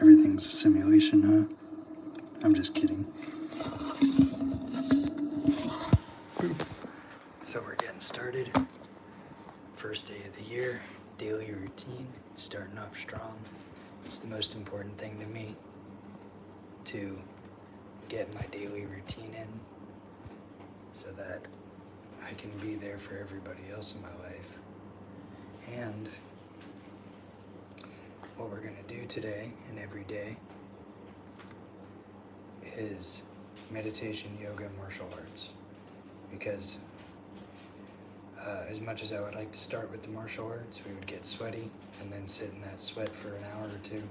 Everything's a simulation, huh? I'm just kidding. So we're getting started. First day of the year, daily routine, starting off strong. It's the most important thing to me, to get my daily routine in so that I can be there for everybody else in my life. And what we're going to do today and every day is meditation, yoga, martial arts. Because as much as I would like to start with the martial arts, we would get sweaty and then sit in that sweat for an hour or two.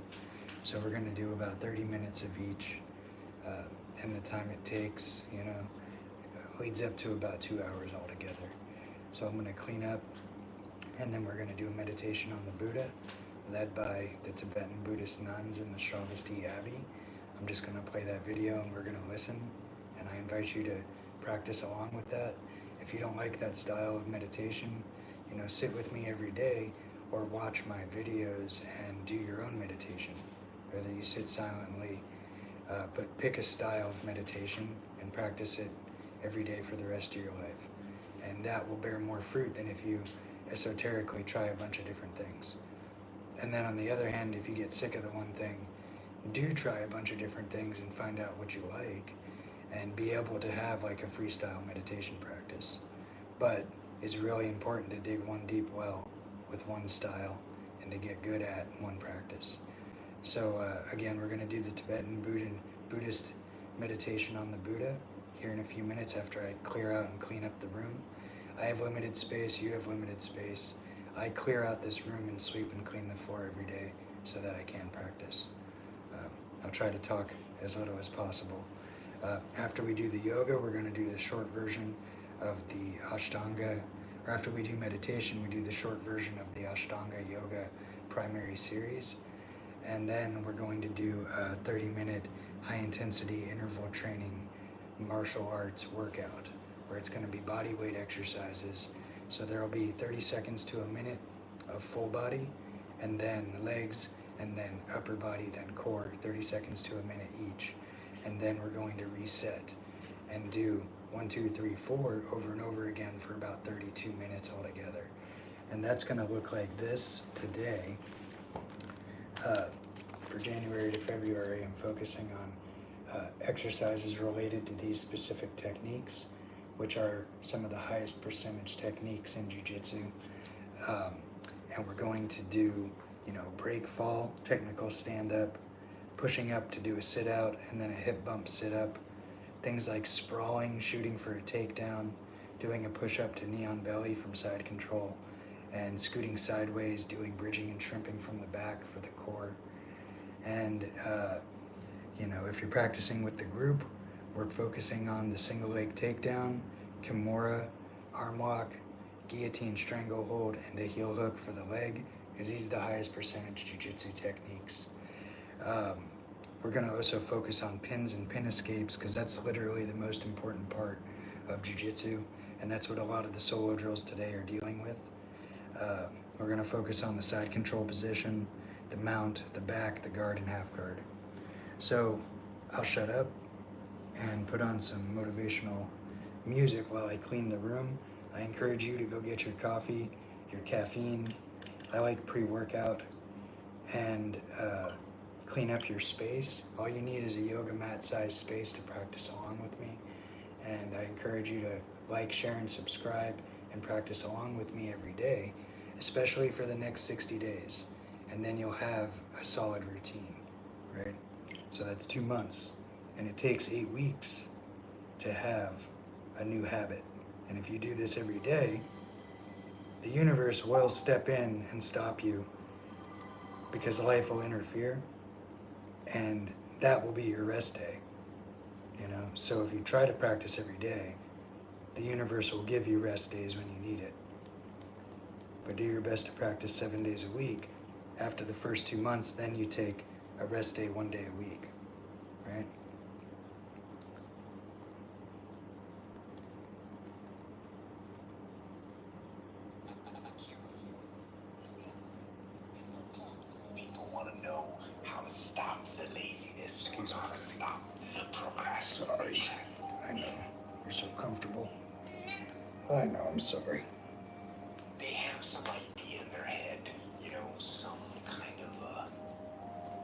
So we're going to do about 30 minutes of each. And the time it takes, leads up to about 2 hours altogether. So I'm going to clean up, and then we're going to do a meditation on the Buddha, led by the Tibetan Buddhist nuns in the Shravasti Abbey. I'm just going to play that video and we're going to listen, and I invite you to practice along with that. If you don't like that style of meditation, sit with me every day or watch my videos and do your own meditation, whether you sit silently, but pick a style of meditation and practice it every day for the rest of your life. And that will bear more fruit than if you esoterically try a bunch of different things. And then on the other hand, if you get sick of the one thing, do try a bunch of different things and find out what you like, and be able to have like a freestyle meditation practice. But it's really important to dig one deep well with one style and to get good at one practice. So again, we're going to do the Tibetan Buddhist meditation on the Buddha here in a few minutes after I clear out and clean up the room. I have limited space, you have limited space. I clear out this room and sweep and clean the floor every day so that I can practice. I'll try to talk as little as possible. After we do the yoga, we're going to do the short version of the Ashtanga, or after we do meditation, we do the short version of the Ashtanga Yoga primary series. And then we're going to do a 30-minute high-intensity interval training martial arts workout, where it's going to be body weight exercises. So there will be 30 seconds to a minute of full body, and then legs, and then upper body, then core, 30 seconds to a minute each. And then we're going to reset and do 1, 2, 3, 4 over and over again for about 32 minutes altogether. And that's going to look like this today. For January to February, I'm focusing on exercises related to these specific techniques, which are some of the highest percentage techniques in jiu-jitsu. And we're going to do, break fall, technical stand-up, pushing up to do a sit-out, and then a hip bump sit-up. Things like sprawling, shooting for a takedown, doing a push-up to knee on belly from side control, and scooting sideways, doing bridging and shrimping from the back for the core. And, if you're practicing with the group, we're focusing on the single leg takedown, Kimura, arm lock, guillotine stranglehold, and a heel hook for the leg, because these are the highest percentage jiu-jitsu techniques. We're going to also focus on pins and pin escapes, because that's literally the most important part of jiu-jitsu, and that's what a lot of the solo drills today are dealing with. We're going to focus on the side control position, the mount, the back, the guard, and half guard. So I'll shut up and put on some motivational music while I clean the room. I encourage you to go get your coffee, your caffeine. I like pre-workout, and clean up your space. All you need is a yoga mat sized space to practice along with me. And I encourage you to like, share, and subscribe and practice along with me every day, especially for the next 60 days. And then you'll have a solid routine, right? So that's 2 months. And it takes 8 weeks to have a new habit. And if you do this every day, the universe will step in and stop you, because life will interfere, and that will be your rest day. So if you try to practice every day, the universe will give you rest days when you need it. But do your best to practice 7 days a week. After the first 2 months, then you take a rest day 1 day a week, right? People want to know how to stop I know, I'm sorry. They have some idea in their head, some kind of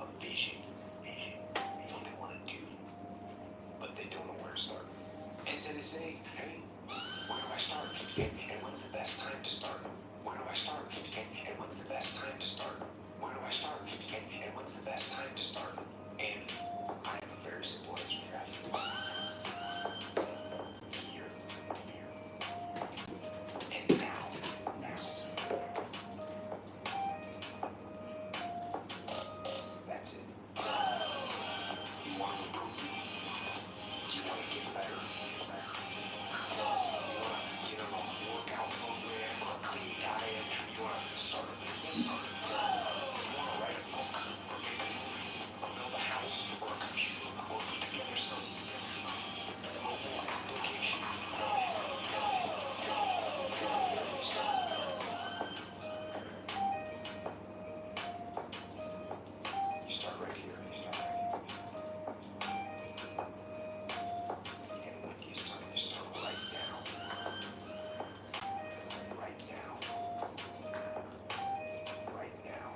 a vision, what they want to do, but they don't know where to start. And so they say, hey, where do I start? And when's the best time to start? Where do I start? And when's the best time to start? Where do I start? And when's the best time to start? And I have a very simple answer for that. Here and now. Nice. That's it. You want to improve? You want to get better? You want to get on a workout program or a clean diet? You want to start a business? You want to write a book or make a movie or build a house or a computer or put together some mobile application? You start right here. And when do you start? You start right now. Right now. Right now.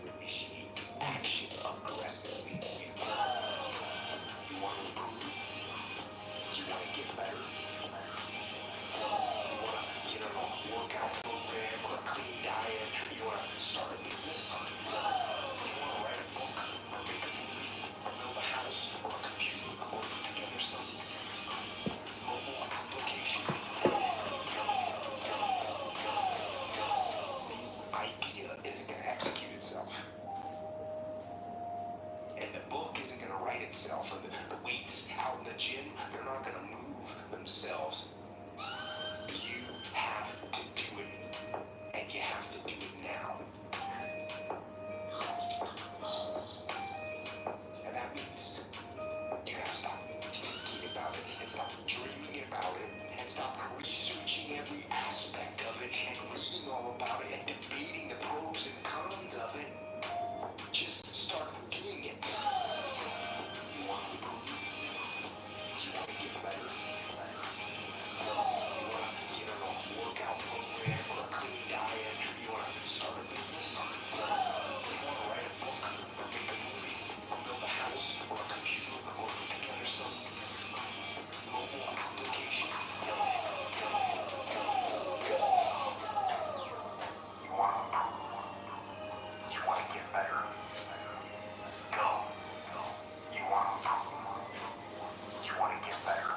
You initiate the action aggressively. You want to improve? You want to get better? You want to get on a workout program or a clean diet? You want to start a business? You want to write a book or make a movie or build a house or a computer or put together some mobile application? The idea isn't going to execute itself. And the book isn't going to write itself. And the weights out in the gym, they're not going to move themselves. You have to do it. And you have to do it now. And that means you gotta stop thinking about it and stop dreaming about it and stop researching every aspect of it and reading all about it and debating the pros and cons of it. Just start doing it. You want to improve? You want to get better? You want to get on a workout program or a clean diet? You want to start a business? You want to write a book or make a movie or build a house or a computer or put together some mobile application? You want to improve? You want to get better? Go. You want to improve? You want to get better?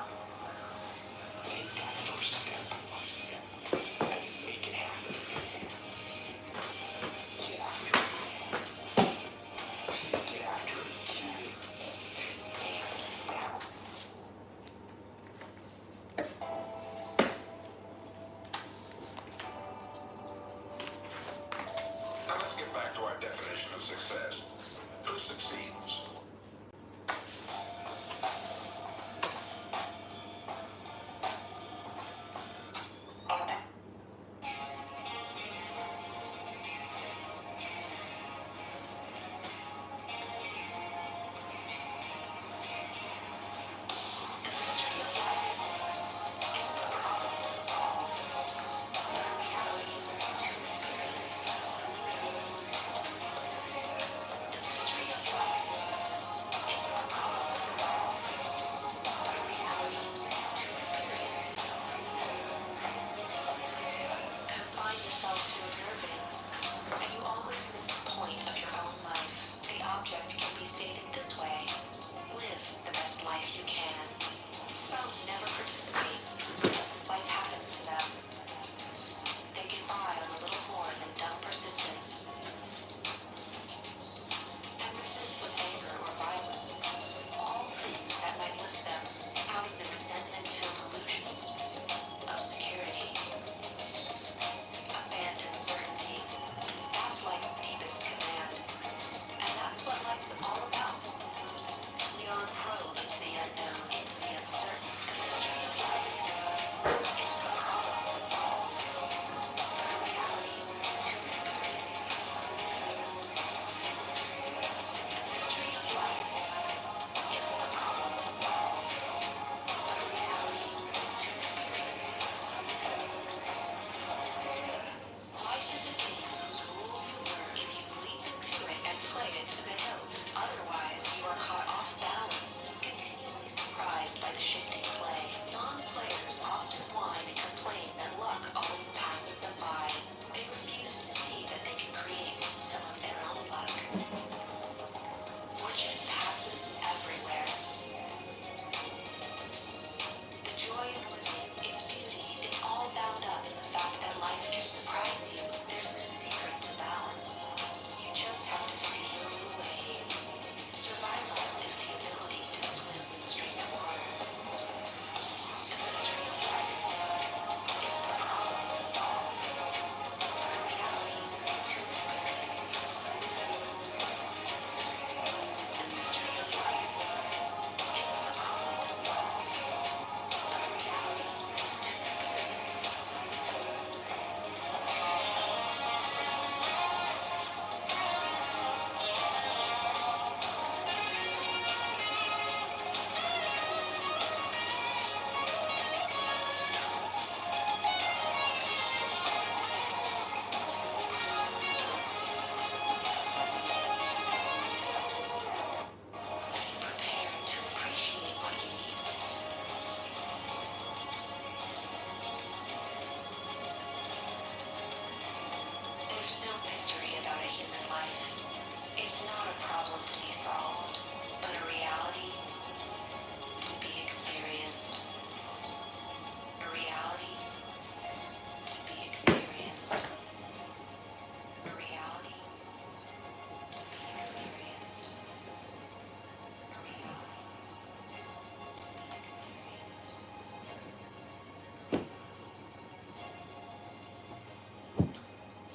Take that first step and make it happen. Get after it. Get after it. And now. Now let's get back to our definition of success. Who succeeds?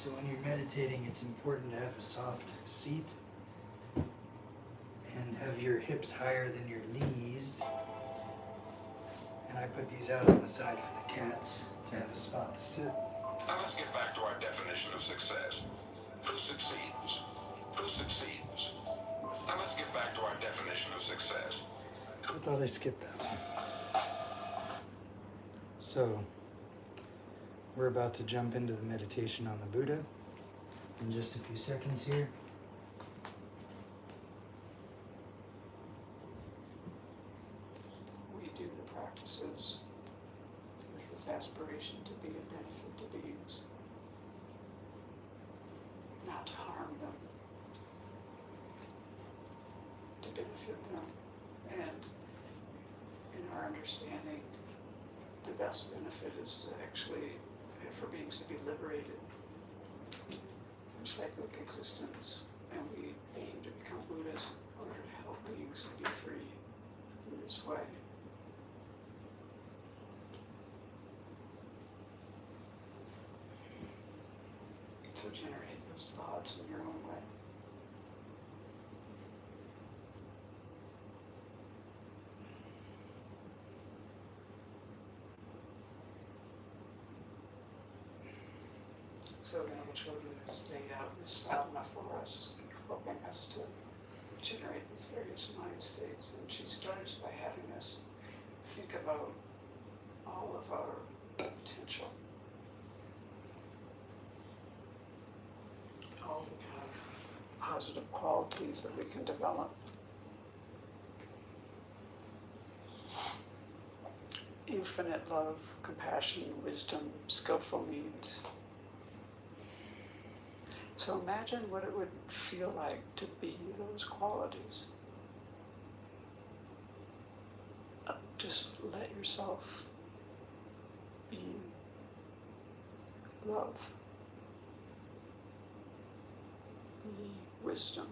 So when you're meditating, it's important to have a soft seat and have your hips higher than your knees. And I put these out on the side for the cats to have a spot to sit. Now let's get back to our definition of success. Who succeeds? Who succeeds? Now let's get back to our definition of success. I thought I skipped that one. So, we're about to jump into the meditation on the Buddha in just a few seconds here. We do the practices with this aspiration to be a benefit to beings, not to harm them, to benefit them. And in our understanding, the best benefit is to actually, for beings to be liberated from cyclic existence. And we aim to become Buddhas in order to help beings to be free in this way. So generate those thoughts in your own way. So now the children has laid out this sadhana for us, helping us to generate these various mind states. And she starts by having us think about all of our potential, all the kind of positive qualities that we can develop. Infinite love, compassion, wisdom, skillful means. So imagine what it would feel like to be those qualities. Just let yourself be love, be wisdom,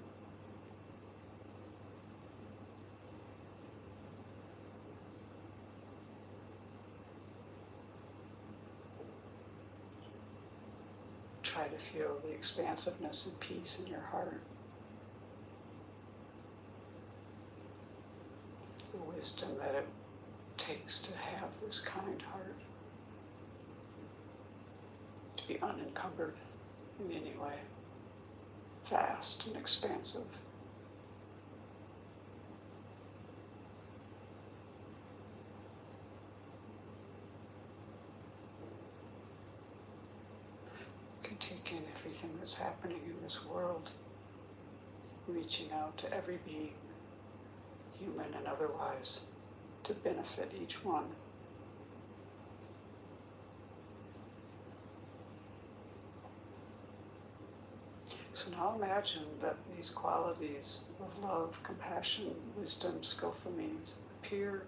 try to feel the expansiveness and peace in your heart, the wisdom that it takes to have this kind heart, to be unencumbered in any way, vast and expansive. You can take in everything that's happening in this world, reaching out to every being, human and otherwise, to benefit each one. So now imagine that these qualities of love, compassion, wisdom, skillful means appear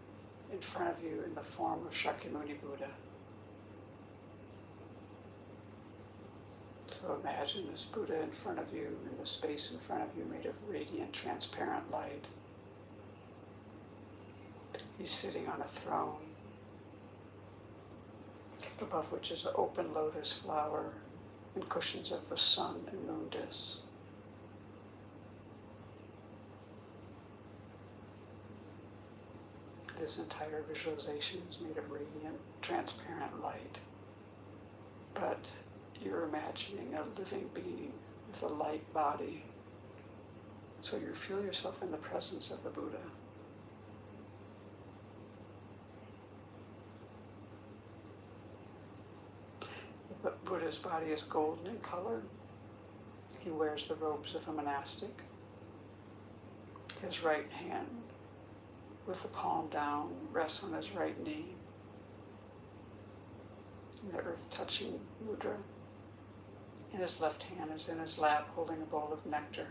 in front of you in the form of Shakyamuni Buddha. So imagine this Buddha in front of you, in the space in front of you made of radiant, transparent light. He's sitting on a throne, above which is an open lotus flower and cushions of the sun and moon discs. This entire visualization is made of radiant, transparent light. But you're imagining a living being with a light body. So you feel yourself in the presence of the Buddha. The Buddha's body is golden in color. He wears the robes of a monastic. His right hand, with the palm down, rests on his right knee. The earth-touching mudra. And his left hand is in his lap, holding a bowl of nectar.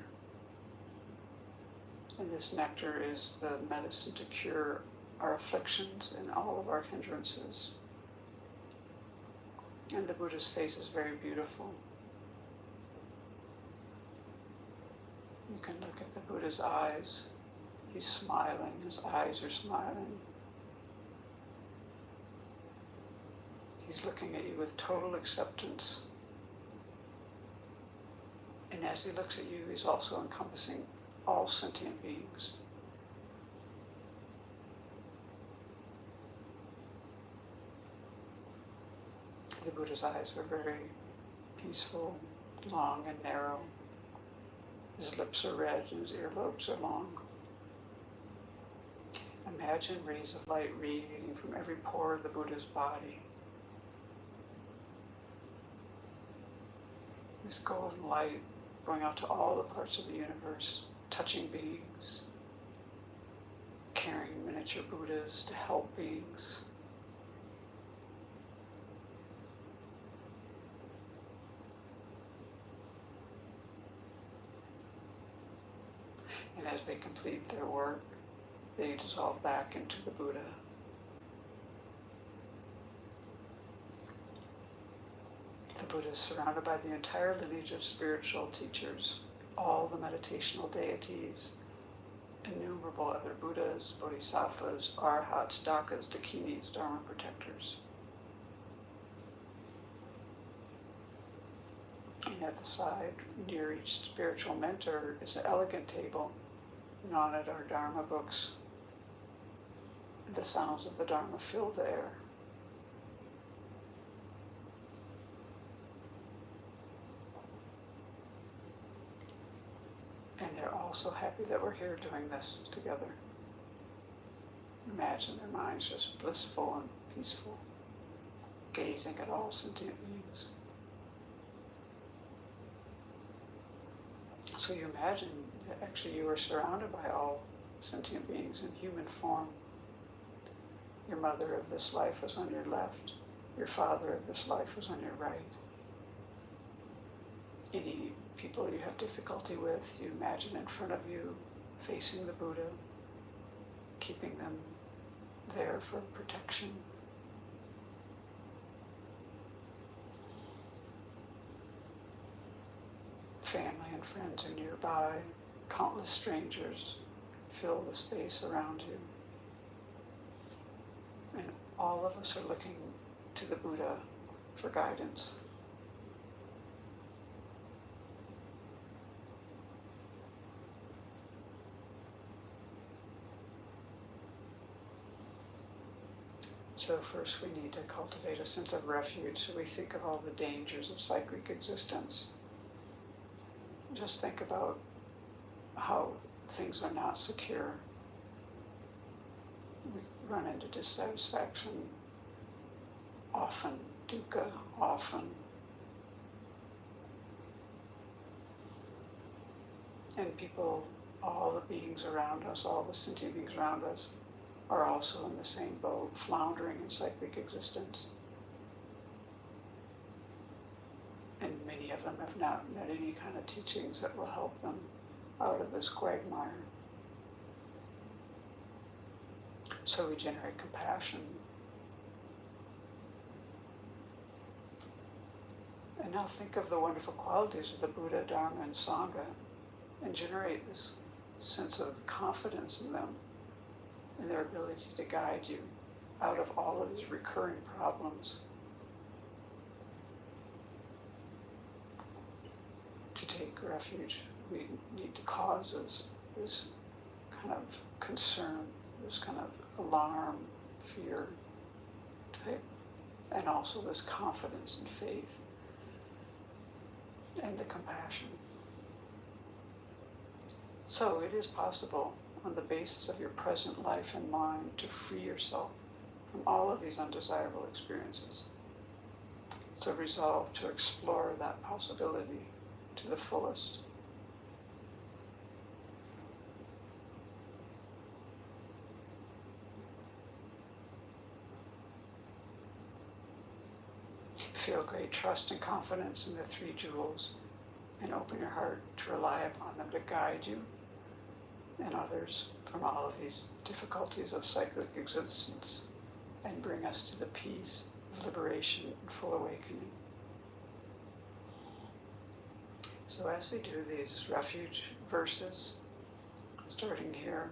And this nectar is the medicine to cure our afflictions and all of our hindrances. And the Buddha's face is very beautiful. You can look at the Buddha's eyes. He's smiling, his eyes are smiling. He's looking at you with total acceptance. And as he looks at you, he's also encompassing all sentient beings. The Buddha's eyes are very peaceful, long and narrow. His lips are red and his earlobes are long. Imagine rays of light radiating from every pore of the Buddha's body. This golden light going out to all the parts of the universe, touching beings, carrying miniature Buddhas to help beings. And as they complete their work, they dissolve back into the Buddha. The Buddha is surrounded by the entire lineage of spiritual teachers, all the meditational deities, innumerable other Buddhas, Bodhisattvas, Arhats, Dakas, Dakinis, Dharma protectors. And at the side, near each spiritual mentor, is an elegant table, and on it are Dharma books. The sounds of the Dharma fill the air. And they're all so happy that we're here doing this together. Imagine their minds just blissful and peaceful, gazing at all sentient beings. So you imagine that actually you are surrounded by all sentient beings in human form. Your mother of this life was on your left. Your father of this life was on your right. Any people you have difficulty with, you imagine in front of you, facing the Buddha, keeping them there for protection. Family and friends are nearby. Countless strangers fill the space around you. And all of us are looking to the Buddha for guidance. So first we need to cultivate a sense of refuge, so we think of all the dangers of cyclic existence. Just think about how things are not secure. We run into dissatisfaction often, dukkha often. And people, all the beings around us, all the sentient beings around us, are also in the same boat, floundering in cyclic existence. And many of them have not met any kind of teachings that will help them out of this quagmire. So we generate compassion. And now think of the wonderful qualities of the Buddha, Dharma, and Sangha, and generate this sense of confidence in them and their ability to guide you out of all of these recurring problems. To take refuge, we need to cause this kind of concern, this kind of alarm, fear, type, and also this confidence and faith and the compassion. So it is possible, on the basis of your present life and mind, to free yourself from all of these undesirable experiences. So resolve to explore that possibility to the fullest. Feel great trust and confidence in the three jewels, and open your heart to rely upon them to guide you and others from all of these difficulties of cyclic existence and bring us to the peace, liberation, and full awakening. So as we do these refuge verses, starting here,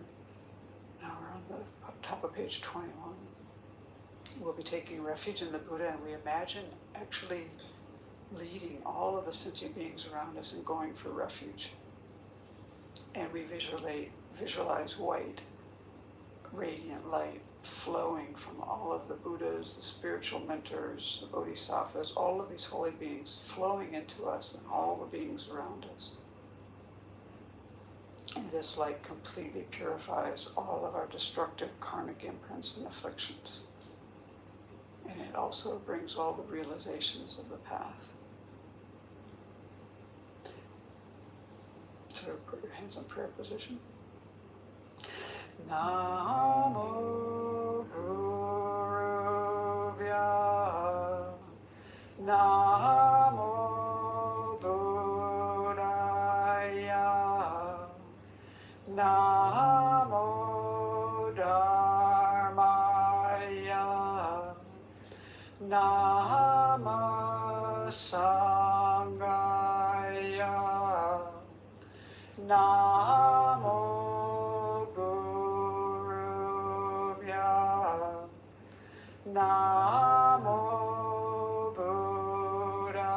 now we're on the top of page 21, we'll be taking refuge in the Buddha, and we imagine actually leading all of the sentient beings around us and going for refuge. And we visualize white, radiant light flowing from all of the Buddhas, the spiritual mentors, the Bodhisattvas, all of these holy beings flowing into us and all the beings around us. And this light completely purifies all of our destructive karmic imprints and afflictions. And it also brings all the realizations of the path. So put your hands in prayer position. Namo Guruvya. Namo Buddhaya. Namo Dharmaya. Namo Sangaya. Namo Guruvya. Namo Buddhaya.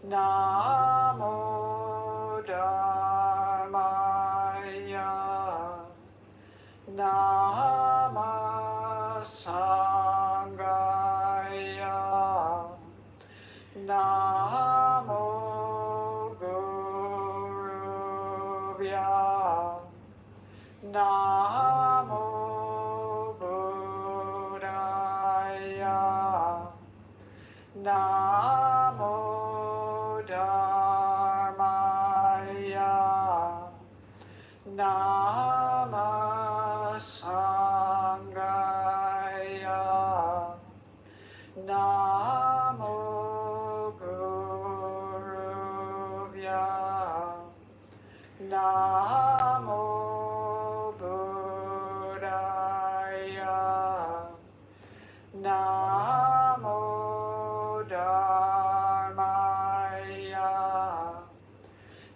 Namo Dharmaya. Namo Sangaya. Namo Guruvya. Namo Buddhaya. Namo Dharmaya. Namo Sangaya. Namo Guruvya. Namo Buddhaya. Namo Dharmaya.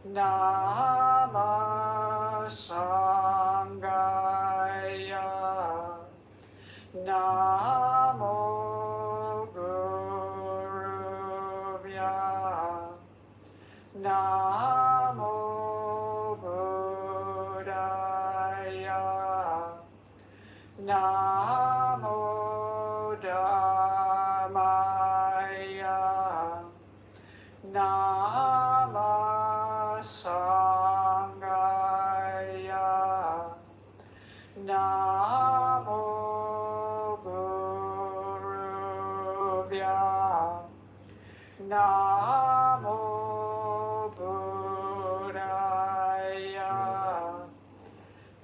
Namo Sangaya. Namo Guruvya. Namo Buddhaya. Namo Dharmaya. Namo Sangaya. Namo Guruvya. Namo Buddhaya.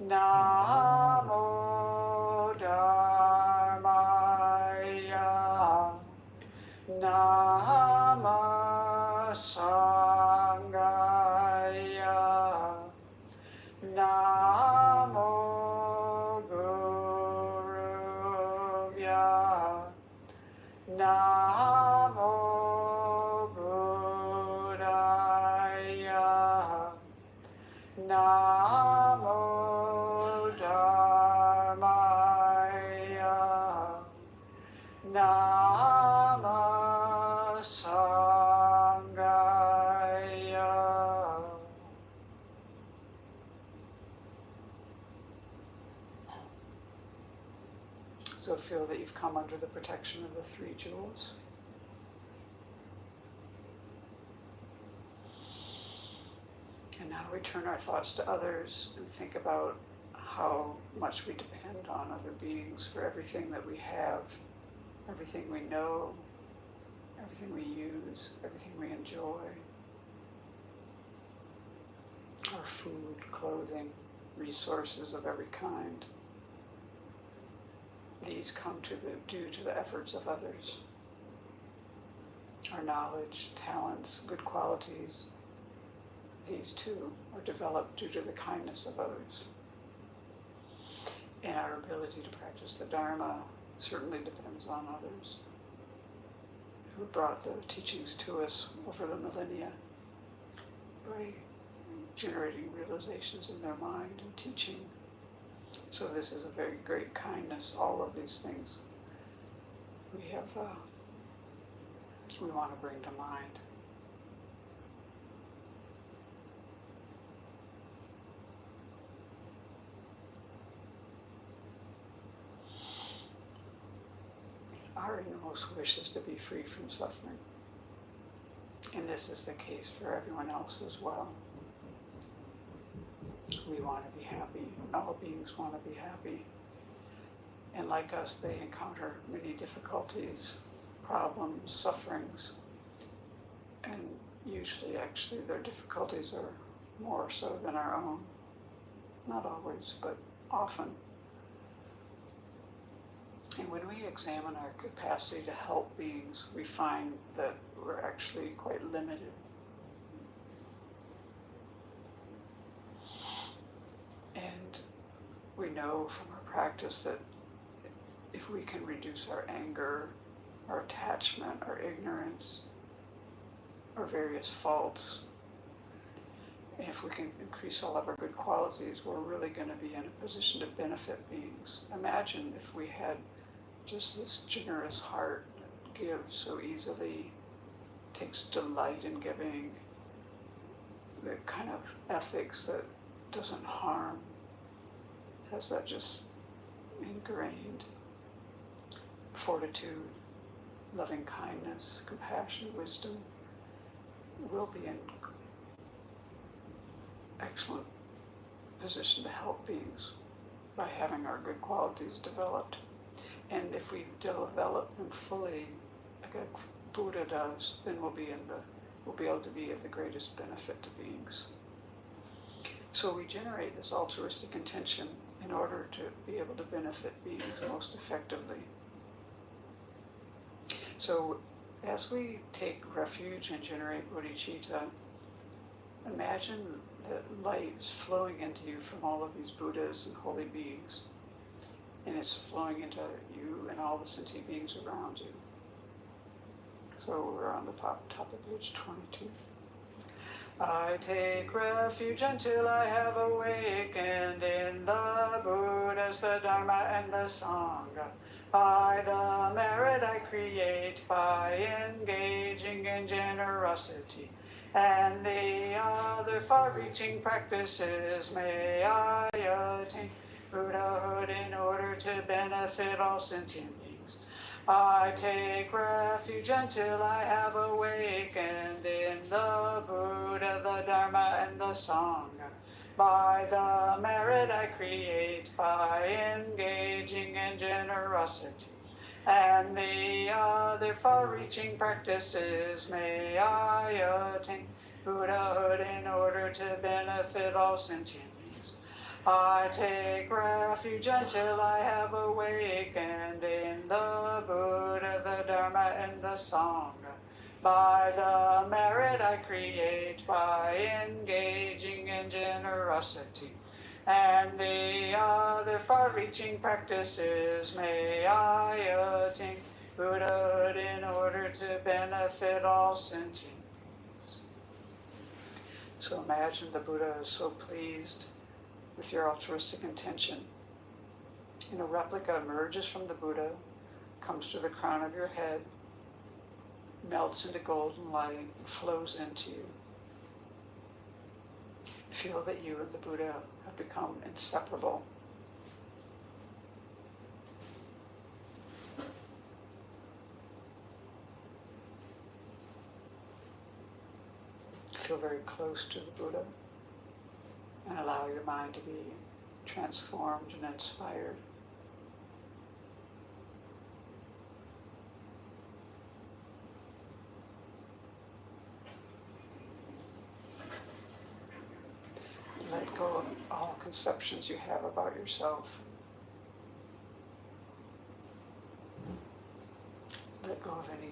Namo Dharmaya. Namo Sangaya. Namo Guruvya. Namo Buddhaya. Namo Dharmaya. Namo Sangaya. So feel that you've come under the protection of the three jewels. And now we turn our thoughts to others and think about how much we depend on other beings for everything that we have, everything we know, everything we use, everything we enjoy. Our food, clothing, resources of every kind. These come due to the efforts of others. Our knowledge, talents, good qualities, these too are developed due to the kindness of others. And our ability to practice the Dharma certainly depends on others who brought the teachings to us over the millennia by generating realizations in their mind and teaching. So this is a very great kindness, all of these things. We have we want to bring to mind. Our innermost wish is to be free from suffering. And this is the case for everyone else as well. We want to be happy. All beings want to be happy. And like us, they encounter many difficulties, problems, sufferings. And usually, actually, their difficulties are more so than our own. Not always, but often. And when we examine our capacity to help beings, we find that we're actually quite limited. And we know from our practice that if we can reduce our anger, our attachment, our ignorance, our various faults, and if we can increase all of our good qualities, we're really going to be in a position to benefit beings. Imagine if we had just this generous heart that gives so easily, takes delight in giving, the kind of ethics that doesn't harm, has that just ingrained fortitude, loving kindness, compassion, wisdom. We'll be in excellent position to help beings by having our good qualities developed. And if we develop them fully, like a Buddha does, then we'll be able to be of the greatest benefit to beings. So we generate this altruistic intention in order to be able to benefit beings most effectively. So as we take refuge and generate bodhicitta, imagine that light is flowing into you from all of these Buddhas and holy beings. And it's flowing into you and all the sentient beings around you. So we're on the top of page 22. I take refuge until I have awakened in the Buddhas, the Dharma, and the Sangha. By the merit I create by engaging in generosity and the other far-reaching practices, may I attain Buddhahood in order to benefit all sentient beings. I take refuge until I have awakened in the Buddha, the Dharma, and the Sangha. By the merit I create by engaging in generosity and the other far-reaching practices, may I attain Buddhahood in order to benefit all sentient beings. I take refuge until I have awakened in the Buddha, the Dharma, and the Sangha. By the merit I create by engaging in generosity and the other far-reaching practices, may I attain Buddhahood in order to benefit all sentient beings. So imagine the Buddha is so pleased with your altruistic intention. And a replica emerges from the Buddha, comes to the crown of your head, melts into golden light, and flows into you. Feel that you and the Buddha have become inseparable. Feel very close to the Buddha and allow your mind to be transformed and inspired. Let go of all conceptions you have about yourself. Let go of any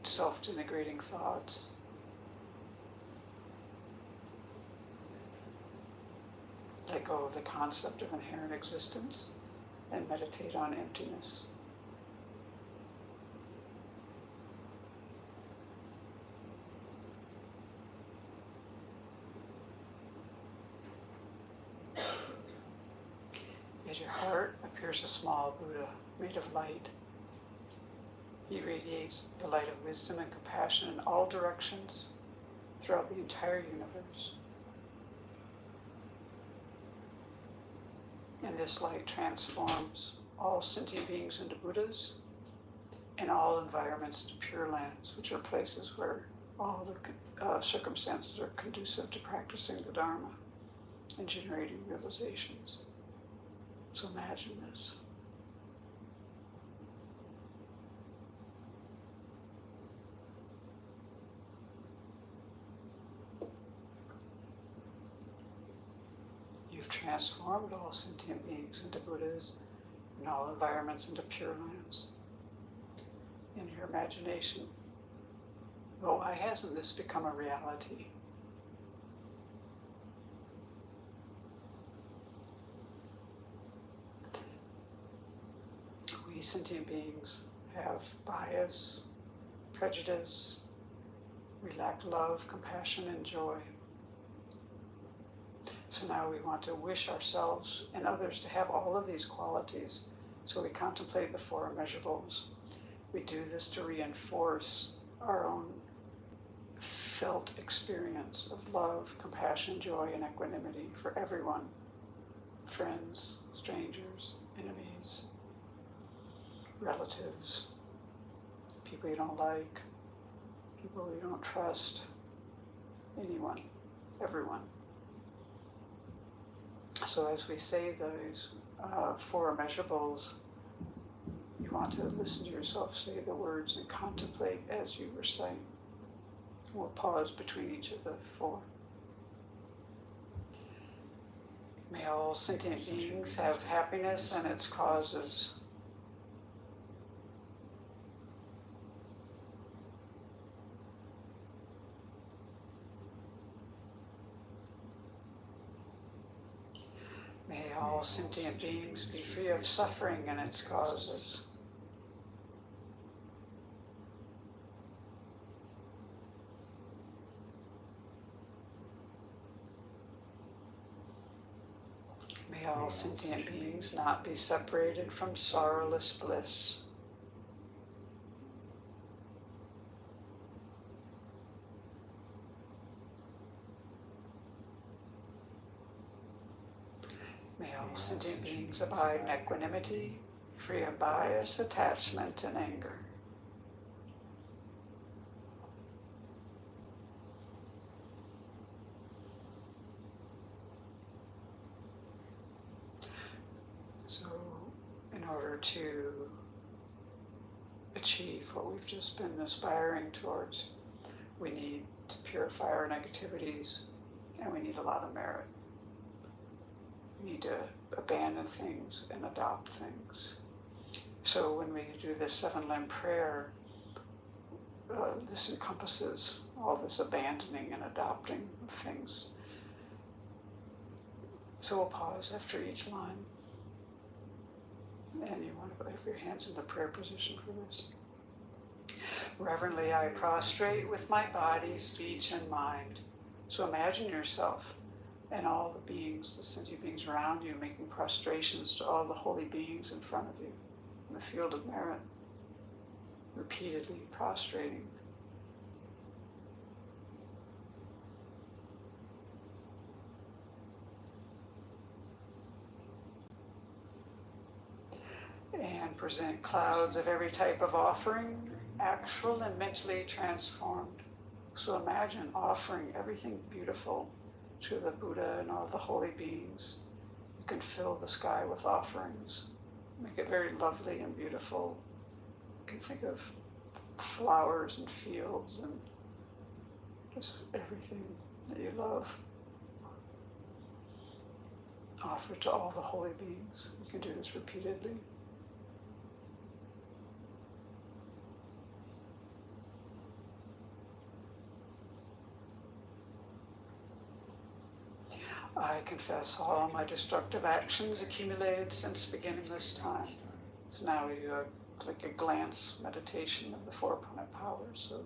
self-denigrating thoughts. Let go of the concept of inherent existence and meditate on emptiness. As your heart appears a small Buddha made of light. He radiates the light of wisdom and compassion in all directions throughout the entire universe. And this light transforms all sentient beings into Buddhas and all environments into pure lands, which are places where all the circumstances are conducive to practicing the Dharma and generating realizations. So imagine this. You've transformed all sentient beings into Buddhas and all environments into pure lands in your imagination. But why hasn't this become a reality? We sentient beings have bias, prejudice, we lack love, compassion, and joy. So now we want to wish ourselves and others to have all of these qualities. So we contemplate the four immeasurables. We do this to reinforce our own felt experience of love, compassion, joy, and equanimity for everyone. Friends, strangers, enemies, relatives, people you don't like, people you don't trust, anyone, everyone. So as we say those four immeasurables, you want to listen to yourself say the words and contemplate as you recite. We'll pause between each of the four. May all sentient beings have happiness and its causes. May all sentient beings be free of suffering and its causes. May all sentient beings not be separated from sorrowless bliss. May all sentient beings abide in equanimity, free of bias, attachment, and anger. So, in order to achieve what we've just been aspiring towards, we need to purify our negativities, and we need a lot of merit. We need to abandon things and adopt things. So when we do this 7-limb prayer, this encompasses all this abandoning and adopting of things. So we'll pause after each line. And you want to have your hands in the prayer position for this. Reverently I prostrate with my body, speech, and mind. So imagine yourself and all the beings, the sentient beings around you, making prostrations to all the holy beings in front of you in the field of merit, repeatedly prostrating. And present clouds of every type of offering, actual and mentally transformed. So imagine offering everything beautiful to the Buddha and all the holy beings. You can fill the sky with offerings. Make it very lovely and beautiful. You can think of flowers and fields and just everything that you love. Offer it to all the holy beings. You can do this repeatedly. I confess all my destructive actions accumulated since beginning this time. So now you like a glance meditation of the 4 opponent powers. So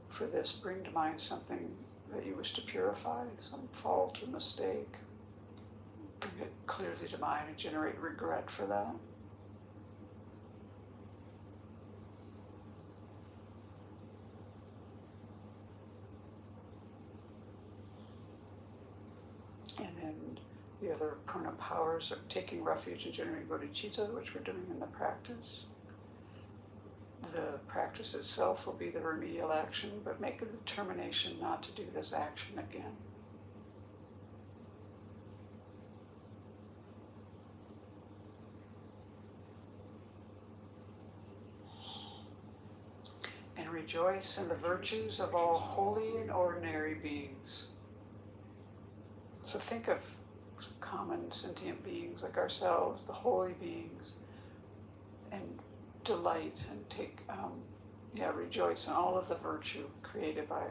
for this, bring to mind something that you wish to purify, some fault or mistake. Bring it clearly to mind and generate regret for that. then the other prana powers are taking refuge in generating bodhicitta, which we're doing in the practice. The practice itself will be the remedial action, but make a determination not to do this action again. And rejoice in the virtues of all holy and ordinary beings. So think of common sentient beings like ourselves, the holy beings, and delight and take, rejoice in all of the virtue created by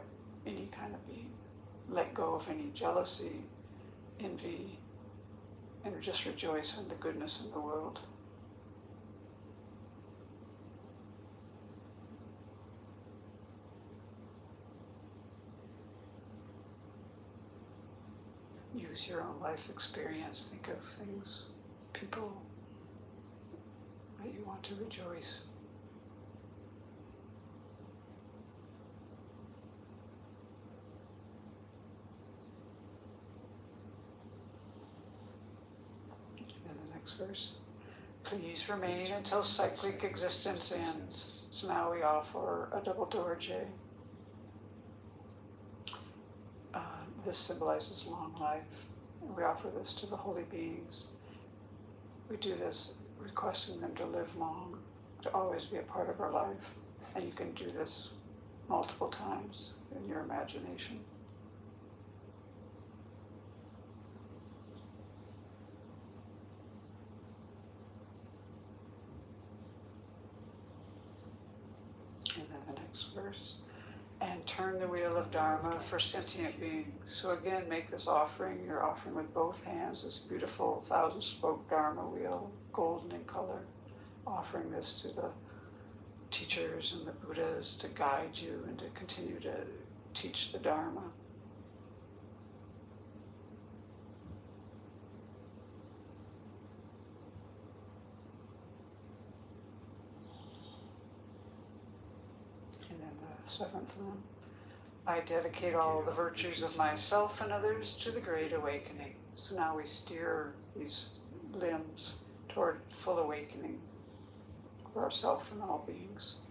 any kind of being. Let go of any jealousy, envy, and just rejoice in the goodness in the world. Use your own life experience. Think of things, people that you want to rejoice. And then the next verse. Please remain until cyclic existence ends. So now we offer a double dorje. This symbolizes long life. And we offer this to the holy beings. We do this requesting them to live long, to always be a part of our life. And you can do this multiple times in your imagination. And then the next verse. And turn the wheel of Dharma for sentient beings. So again, make this offering. You're offering with both hands this beautiful 1,000-spoke Dharma wheel, golden in color. Offering this to the teachers and the Buddhas to guide you and to continue to teach the Dharma. And then the seventh one. I dedicate all the virtues of myself and others to the Great Awakening. So now we steer these limbs toward full awakening for ourselves and all beings.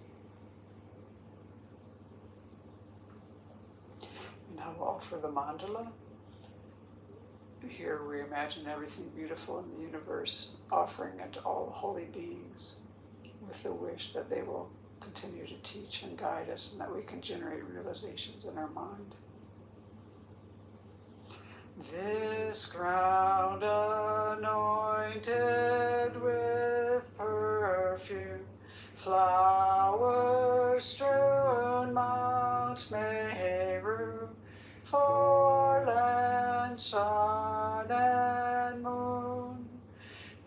And now we'll offer the mandala. Here we imagine everything beautiful in the universe, offering it to all the holy beings with the wish that they will continue to teach and guide us and that we can generate realizations in our mind. This ground anointed with perfume, flowers strewn Mount Meru, for land, sun, and moon,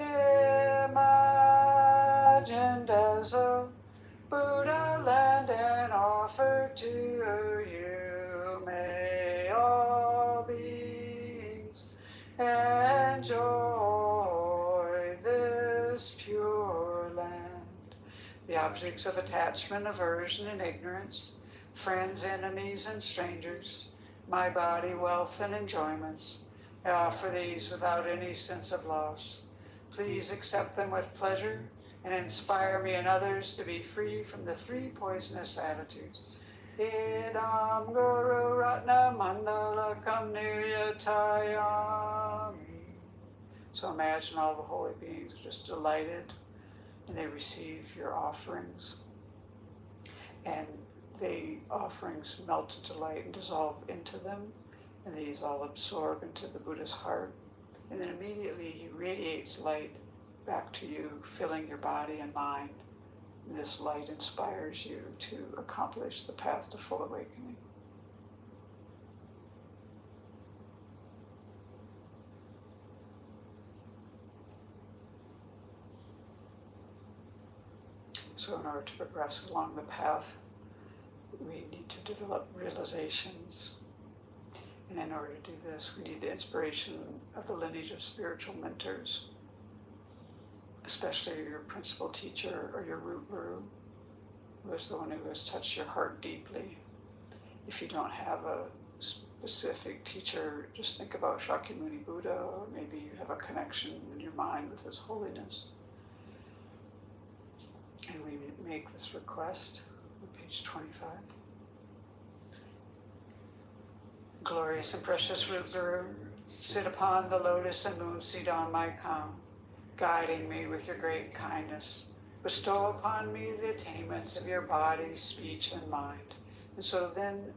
imagined as a Buddha land and offered to you. May all beings enjoy this pure land. The objects of attachment, aversion, and ignorance, friends, enemies, and strangers, my body, wealth, and enjoyments, I offer these without any sense of loss. Please accept them with pleasure and inspire me and others to be free from the three poisonous attitudes. Idam Guru Ratna Mandala Kam Niryatayami. So imagine all the holy beings are just delighted and they receive your offerings. And the offerings melt into light and dissolve into them. And these all absorb into the Buddha's heart. And then immediately he radiates light back to you, filling your body and mind. And this light inspires you to accomplish the path to full awakening. So in order to progress along the path, we need to develop realizations. And in order to do this, we need the inspiration of the lineage of spiritual mentors, especially your principal teacher or your root guru, who is the one who has touched your heart deeply. If you don't have a specific teacher, just think about Shakyamuni Buddha, or maybe you have a connection in your mind with His holiness. And we make this request on page 25. Glorious and precious root Guru, sit upon the lotus and moon seat on my crown, guiding me with your great kindness. Bestow upon me the attainments of your body, speech, and mind. And so then,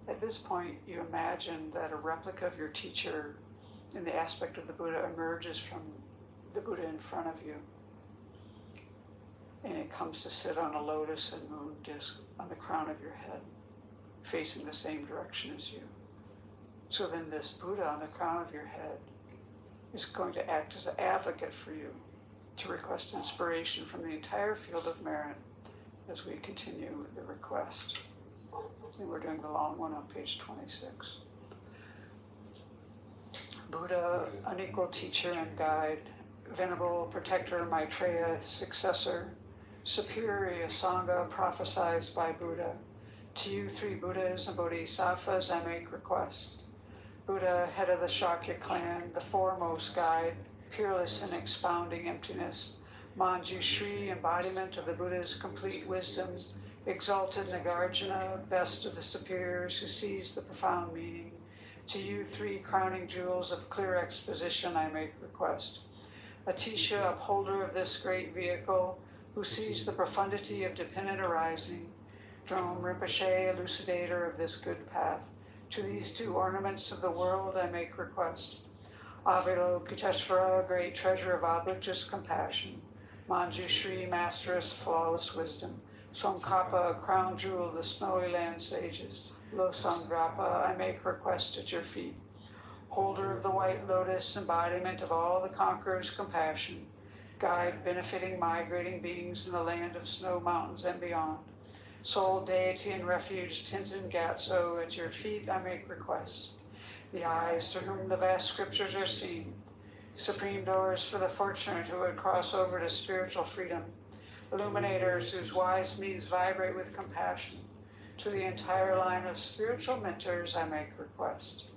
at this point, you imagine that a replica of your teacher in the aspect of the Buddha emerges from the Buddha in front of you. And it comes to sit on a lotus and moon disc on the crown of your head, facing the same direction as you. So then this Buddha on the crown of your head is going to act as an advocate for you to request inspiration from the entire field of merit as we continue with the request. And we're doing the long one on page 26. Buddha, unequal teacher and guide, venerable protector Maitreya, successor, superior Sangha prophesied by Buddha, to you three Buddhas and Bodhisattvas I make request. Buddha, head of the Shakya clan, the foremost guide, peerless in expounding emptiness, Manjushri, embodiment of the Buddha's complete wisdom, exalted Nagarjuna, best of the superiors who sees the profound meaning, to you three crowning jewels of clear exposition I make request. Atisha, upholder of this great vehicle, who sees the profundity of dependent arising, Drome Rinpoche, elucidator of this good path, to these two ornaments of the world I make request. Avalokiteshvara, great treasure of oblivious compassion, Manjushri, masteress, flawless wisdom, Tsongkhapa, crown jewel of the snowy land sages, Losangdrapa, I make request at your feet. Holder of the white lotus, embodiment of all the conqueror's compassion, guide benefiting migrating beings in the land of snow mountains and beyond. Sole deity and refuge, Tenzin Gyatso, at your feet I make request. The eyes through whom the vast scriptures are seen, supreme doors for the fortunate who would cross over to spiritual freedom, illuminators whose wise means vibrate with compassion. To the entire line of spiritual mentors I make request.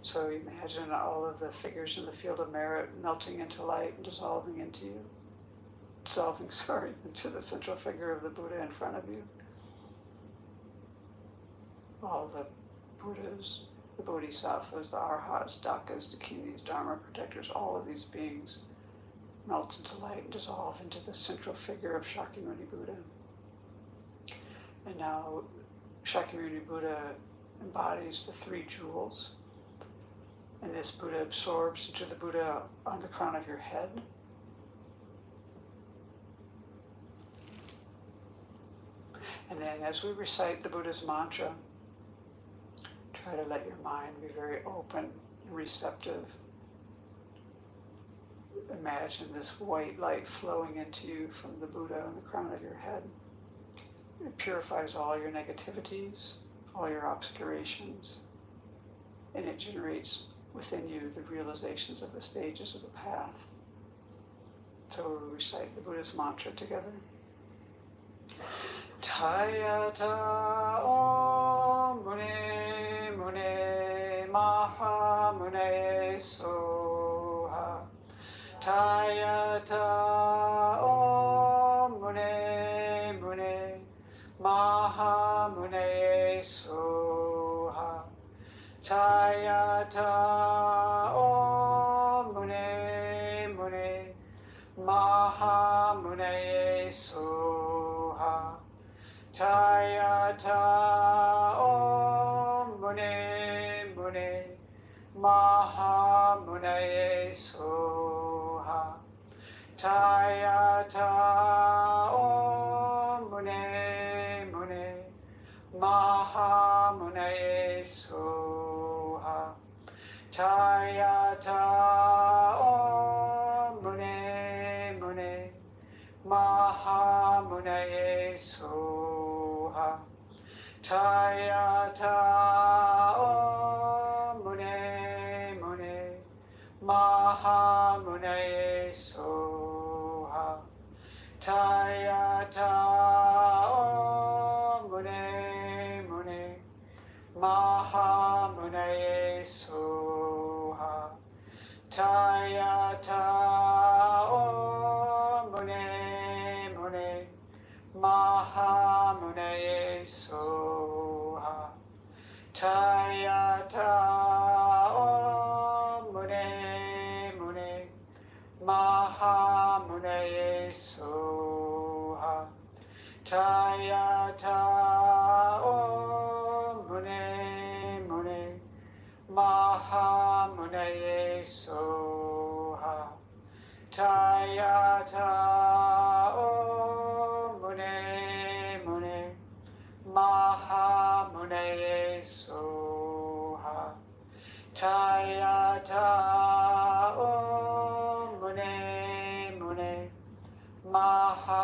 So imagine all of the figures in the field of merit melting into light and dissolving into you. Into the central figure of the Buddha in front of you. All the Buddhas, the Bodhisattvas, the Arhats, Dakas, Dakinis, Dharma protectors, all of these beings melt into light and dissolve into the central figure of Shakyamuni Buddha. And now Shakyamuni Buddha embodies the three jewels. And this Buddha absorbs into the Buddha on the crown of your head. And then as we recite the Buddha's mantra, try to let your mind be very open and receptive. Imagine this white light flowing into you from the Buddha on the crown of your head. It purifies all your negativities, all your obscurations, and it generates within you the realizations of the stages of the path. So we'll recite the Buddha's mantra together. Tayata Om Mune Mune Maha Mune Soha. Tayata Om Mune Mune Maha Mune Soha. Tayata Om Mune Mune Maha Mune Soha. Tayata Om Mune Mune Maha Mune Soha. Tayata Om Mune Mune Maha Mune Soha. Tayata Om Mune Mune Maha Mune Soha. Tayata Om Mune Mune Maha Mune Soha. Tayata Om Mune Mune Maha Munaye Soha. Tayata Om Mune Mune Maha Munaye Soha. Tayata Om Mune Mune Maha Munaye Soha. Tayata Om Mune Mune Maha Munaye Soha. Tayata Om Mune Mune Maha Munaye Soha. Tayata Om Mune Mune Maha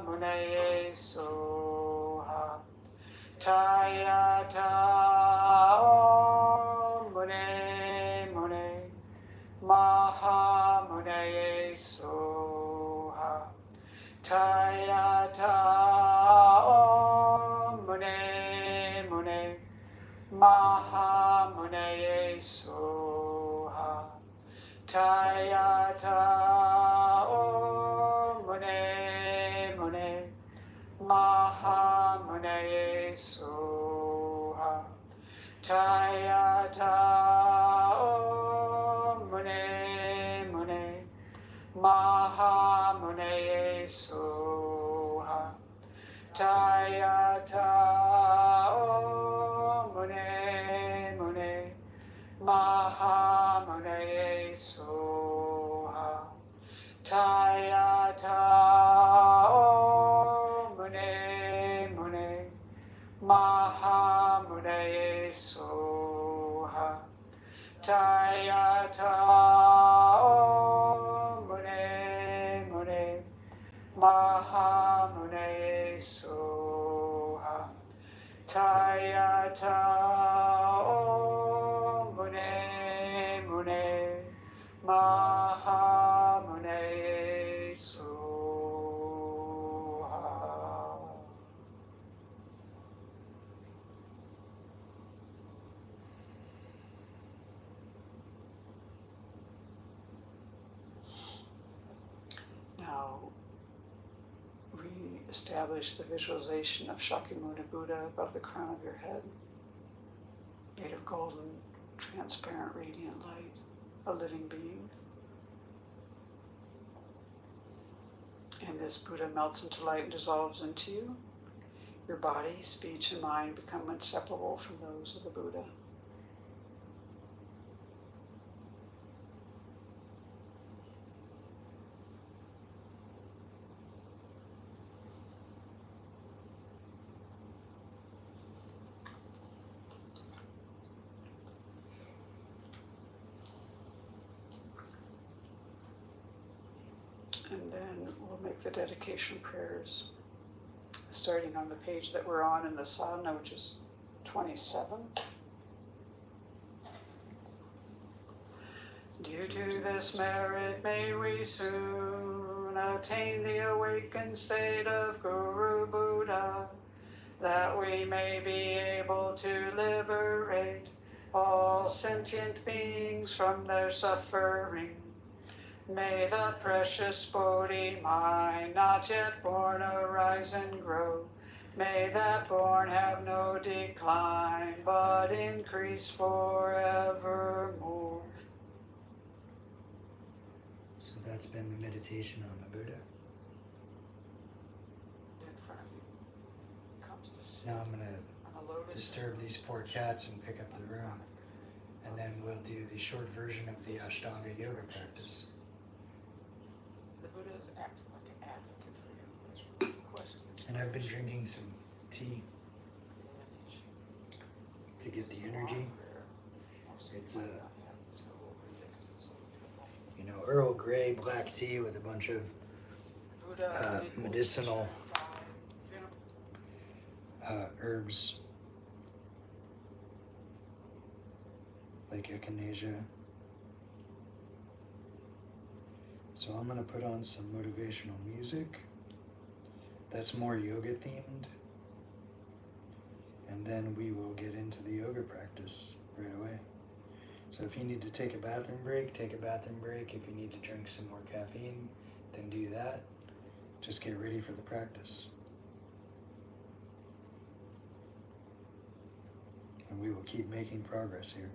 Munaye Soha. Tayata Om Mune Mune Maha Munaye Soha. Tayata Om Mune Mune Maha Munaye Soha. Tayata Om Mune Mune Maha Munaye Soha. Tayata Om Mune Mune Maha Munaye Soha. Tayata Om Mune Mune Maha Munaye Soha. Tayata Om Mune Mune Maha Munaye Soha. Tayata Om Mune Mune Maha Munaye Soha. Tayata Om Mune Mune Maha Munaye Soha. Now, re-establish the visualization of Shakyamuni Buddha above the crown of your head, made of golden, transparent, radiant light, a living being. And this Buddha melts into light and dissolves into you. Your body, speech, and mind become inseparable from those of the Buddha. And then we'll make the dedication prayers, starting on the page that we're on in the sadhana, which is 27. Due to this merit, may we soon attain the awakened state of Guru Buddha, that we may be able to liberate all sentient beings from their suffering. May the precious Bodhi mind, not yet born, arise and grow. May that born have no decline, but increase forevermore. So that's been the meditation on the Buddha. In front of you. Comes to sit Now I'm going to on a lotus. disturb these poor cats and pick up the room. And then we'll do the short version of the Ashtanga yoga practice. The Buddha is acting like an advocate for you. And I've been drinking some tea to get the energy. It's Earl Grey black tea with a bunch of medicinal herbs like echinacea. So I'm going to put on some motivational music that's more yoga themed. And then we will get into the yoga practice right away. So if you need to take a bathroom break, take a bathroom break. If you need to drink some more caffeine, then do that. Just get ready for the practice. And we will keep making progress here.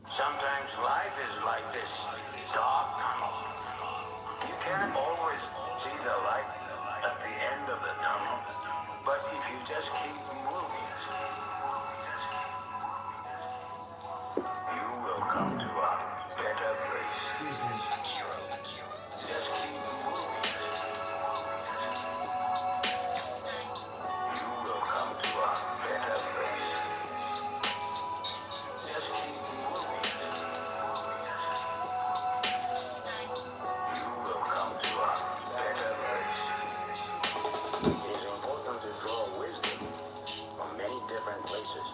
Sometimes life is like this dark tunnel. You can't always see the light at the end of the tunnel, but if you just keep moving, you will come to a better place. Excuse me. Just keep moving. You will come to a better place. Just keep moving. You will come to a better place. It is important to draw wisdom from many different places.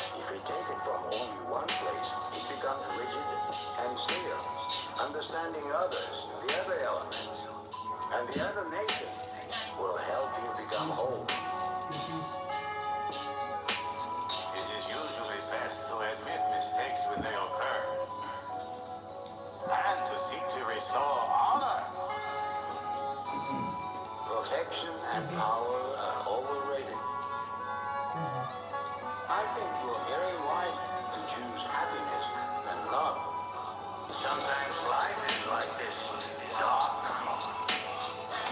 If we take it from only one place, it becomes rigid and stale. Understanding others, the other elements, and the other nation will help you become whole. It is usually best to admit mistakes when they occur, and to seek to restore honor. Perfection and power are overrated. I think you are very wise to choose happiness and love. Sometimes life is like this dark tunnel.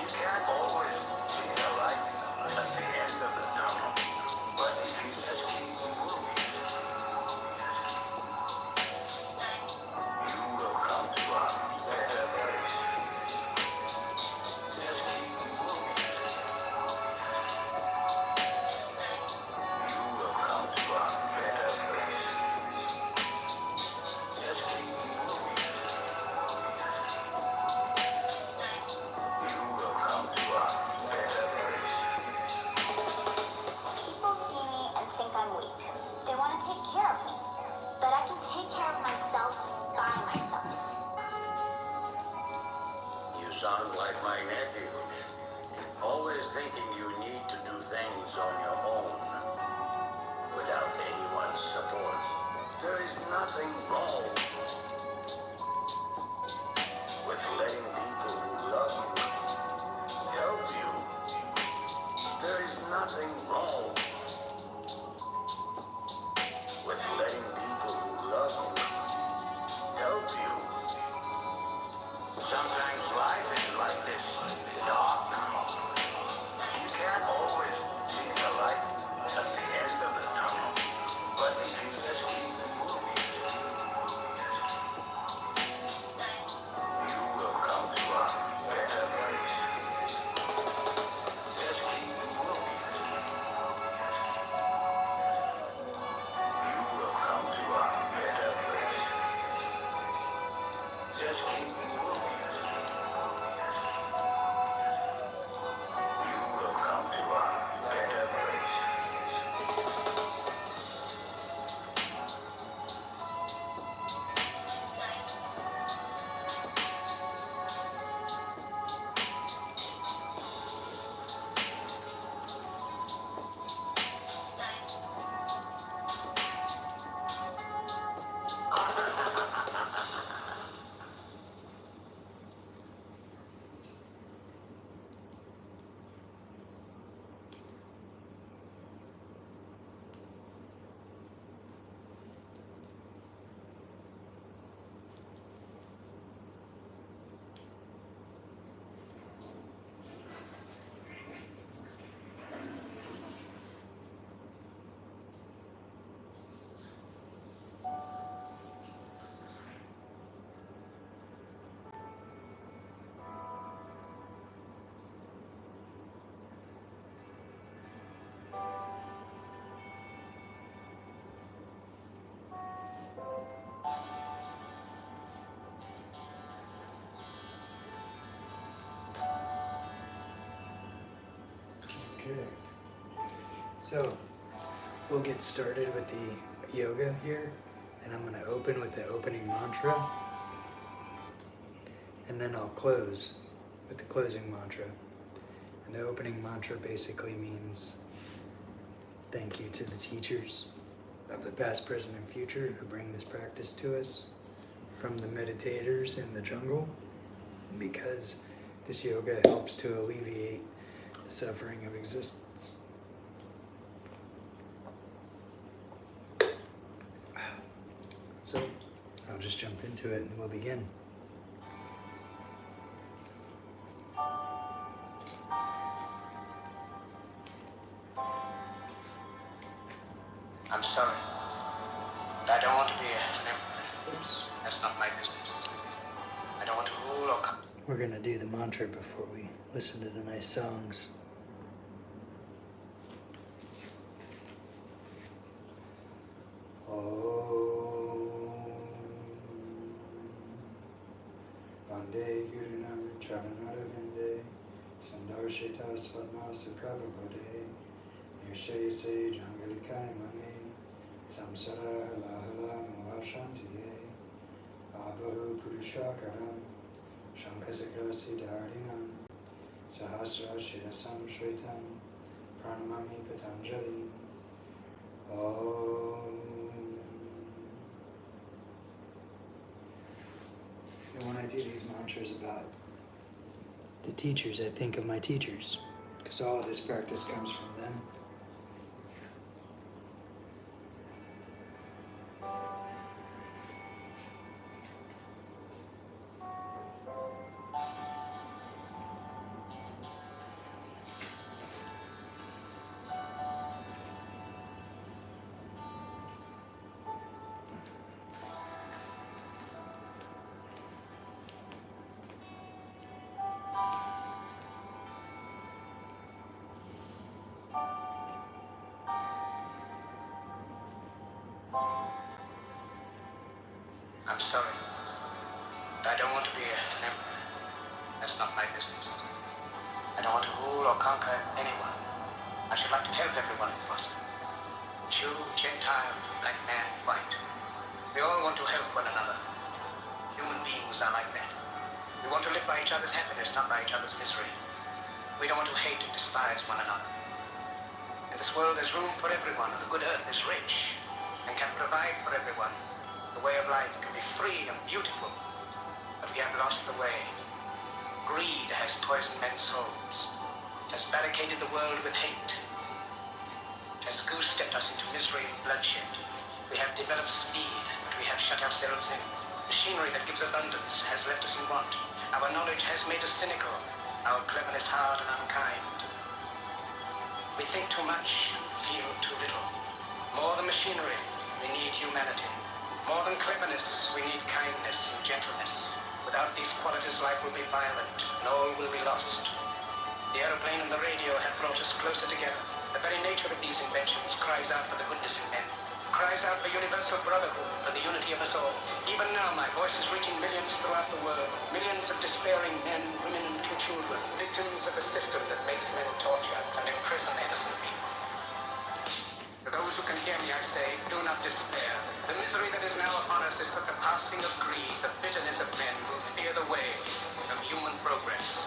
You can't always see the light at the end of the tunnel, but if you just keep moving, you will come to a better place. Just keep moving. You will come to a better place. Just keep moving. You will come to a better place. People see me and think I'm weak. They want to take care of me. But I can take care of myself by myself. You sound like my nephew. Always thinking you need to do things on your own without anyone's support. There is nothing wrong with letting people who love you help you. There is nothing wrong with letting people who love you help you. Sometimes life is like this dark tunnel. You can't always see the light at the end of the tunnel, but if you just keep moving, Okay. So, we'll get started with the yoga here, and I'm going to open with the opening mantra, and then I'll close with the closing mantra. And the opening mantra basically means thank you to the teachers of the past, present, and future who bring this practice to us from the meditators in the jungle, because this yoga helps to alleviate the suffering of existence. So, I'll just jump into it and we'll begin. I'm sorry, but I don't want to be an emperor. Oops. That's not my business. I don't want to rule or come. We're going to do the mantra before we listen to the nice songs. Vande Gurunam Charanaravinda Sandarshita Svatma Sukhavabode Nirshay Se Jangalikai Mane Samsara Lahala Mohashantiye Abahu Purushakaram Shankasakra Siddharinam Sahasra Shirasam Shvetam Pranamami Patanjali Om. And when I do these mantras about the teachers, I think of my teachers, because all of this practice comes from them. I'm sorry, but I don't want to be an emperor. That's not my business. I don't want to rule or conquer anyone. I should like to help everyone if possible. Jew, Gentile, black man, white. We all want to help one another. Human beings are like that. We want to live by each other's happiness, not by each other's misery. We don't want to hate and despise one another. In this world there's room for everyone. The good earth is rich and can provide for everyone. The way of life can be free and beautiful, but we have lost the way. Greed has poisoned men's souls, has barricaded the world with hate, has goose-stepped us into misery and bloodshed. We have developed speed, but we have shut ourselves in. Machinery that gives abundance has left us in want. Our knowledge has made us cynical, our cleverness hard and unkind. We think too much, feel too little. More than machinery, we need humanity. More than cleverness, we need kindness and gentleness. Without these qualities, life will be violent, and all will be lost. The aeroplane and the radio have brought us closer together. The very nature of these inventions cries out for the goodness in men, cries out for universal brotherhood, for the unity of us all. Even now, my voice is reaching millions throughout the world, millions of despairing men, women, and children, victims of a system that makes men torture and imprison innocent people. To those who can hear me, I say, do not despair. The misery that is now upon us is but the passing of greed, the bitterness of men who fear the way of human progress.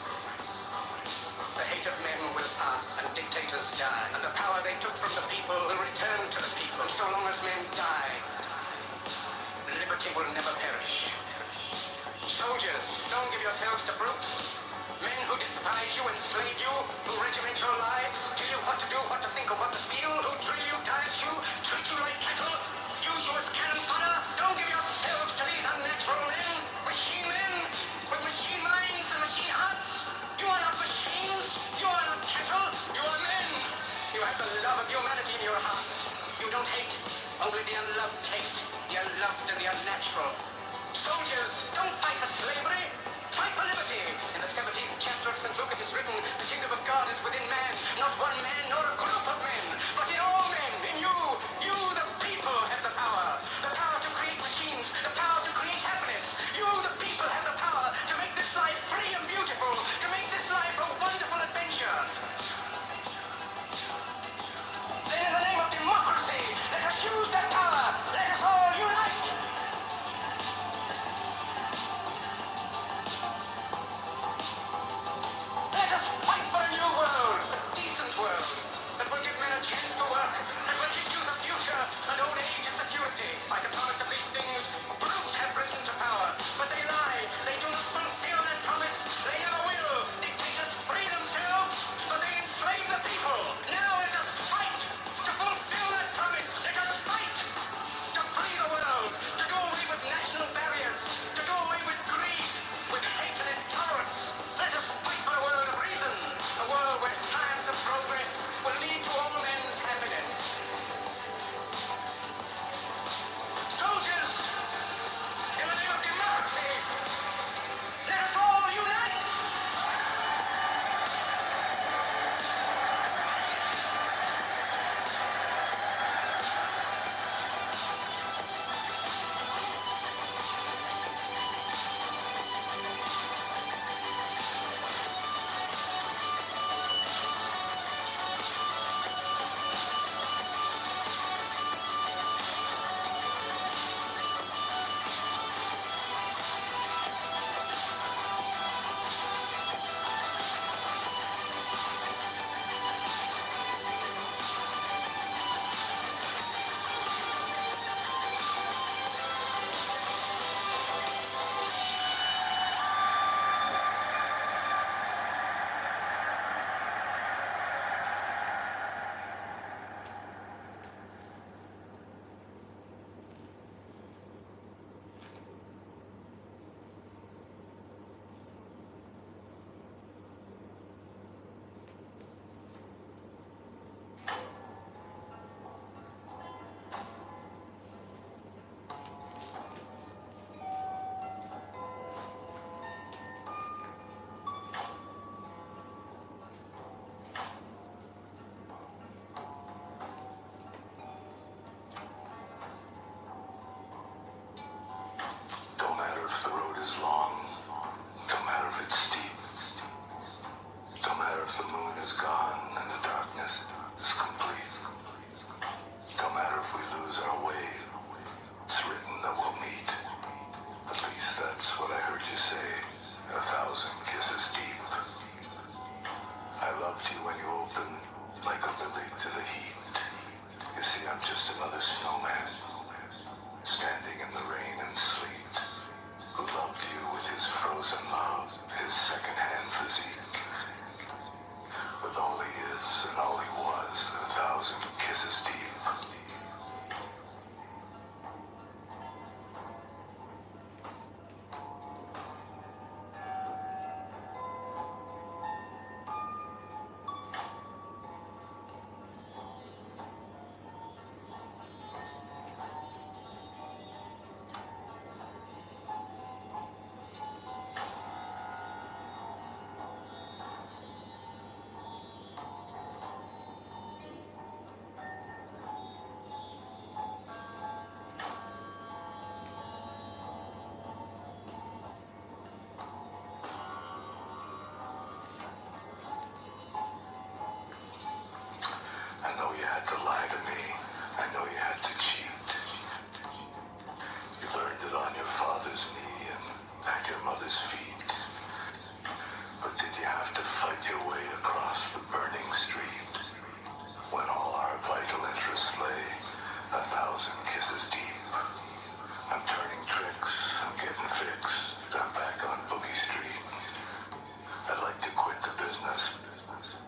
The hate of men will pass, and dictators die, and the power they took from the people will return to the people. So long as men die, liberty will never perish. Soldiers, don't give yourselves to brutes. Men who despise you, enslave you, who regiment your lives, tell you what to do, what to think, or what to feel, who drill you, diet you, treat you like cattle, use you as cannon fodder. Don't give yourselves to these unnatural men, machine men, with machine minds and machine hearts. You are not machines, you are not cattle, you are men. You have the love of humanity in your hearts. You don't hate, only the unloved hate, the unloved and the unnatural. Soldiers, don't fight for slavery. Fight for liberty. In the 17th chapter of St. Luke it is written, the kingdom of God is within man, not one man nor a group of men, but in all men, in you. You, the people, have the power to create machines, the power to create happiness. You, the people, have the power to make this life free and beautiful, to make this life a wonderful adventure. frozen love, his second-hand physique, with all he is and all he was, 1,000 kisses deep. I know you had to lie to me. I know you had to cheat. You learned it on your father's knee and at your mother's feet. But did you have to fight your way across the burning street when all our vital interests lay 1,000 kisses deep? I'm turning tricks, I'm getting fixed, I'm back on Boogie Street. I'd like to quit the business,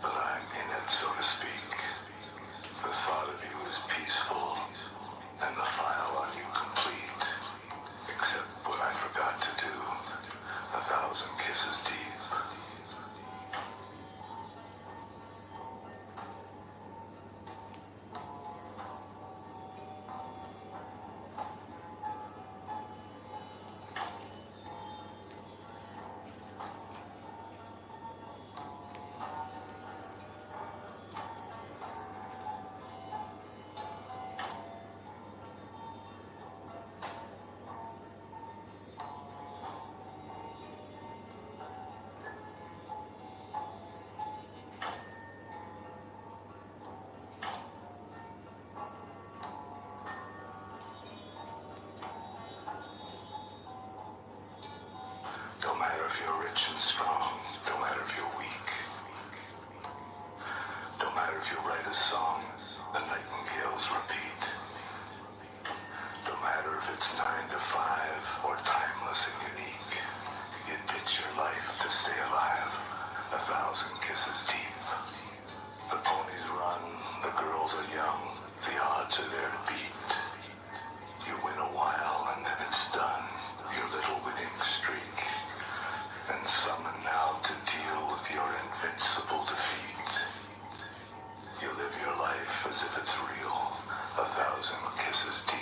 but I'm in it, so to speak. The thought of you is peaceful, and the file on you complete, except what I forgot to do, 1,000 kisses deep. Don't matter if you're rich and strong, don't matter if you're weak. Don't matter if you write a song, the nightingales repeat. Don't matter if it's 9 to 5 or timeless and unique. You ditch your life to stay alive, 1,000 kisses deep. The ponies run, the girls are young, the odds are there to beat. You win a while and then it's done, your little winning streak. And summon now to deal with your invincible defeat. You live your life as if it's real, 1,000 kisses deep.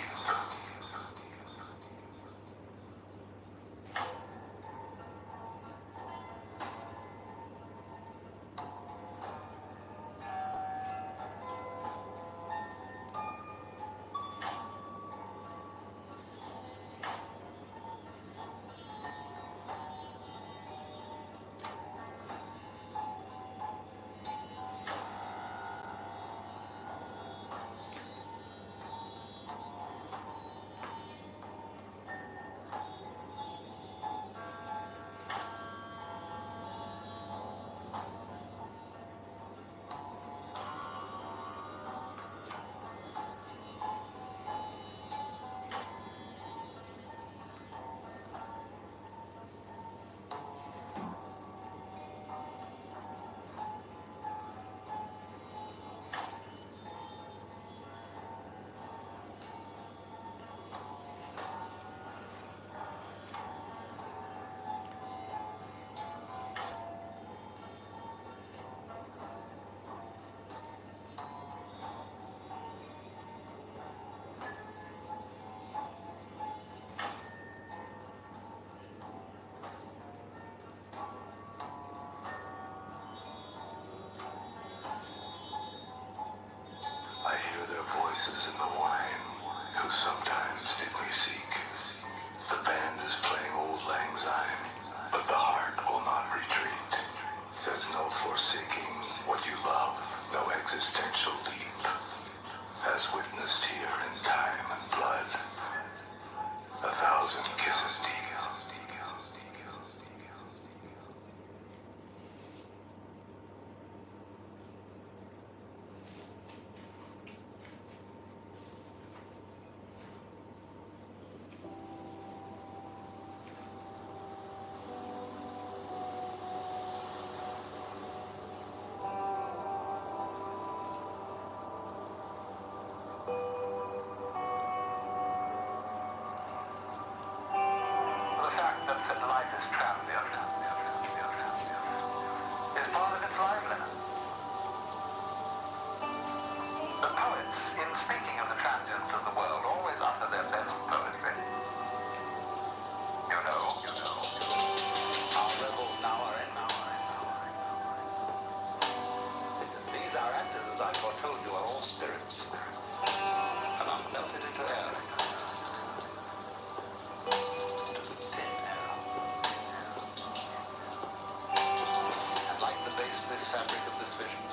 this fabric of this vision?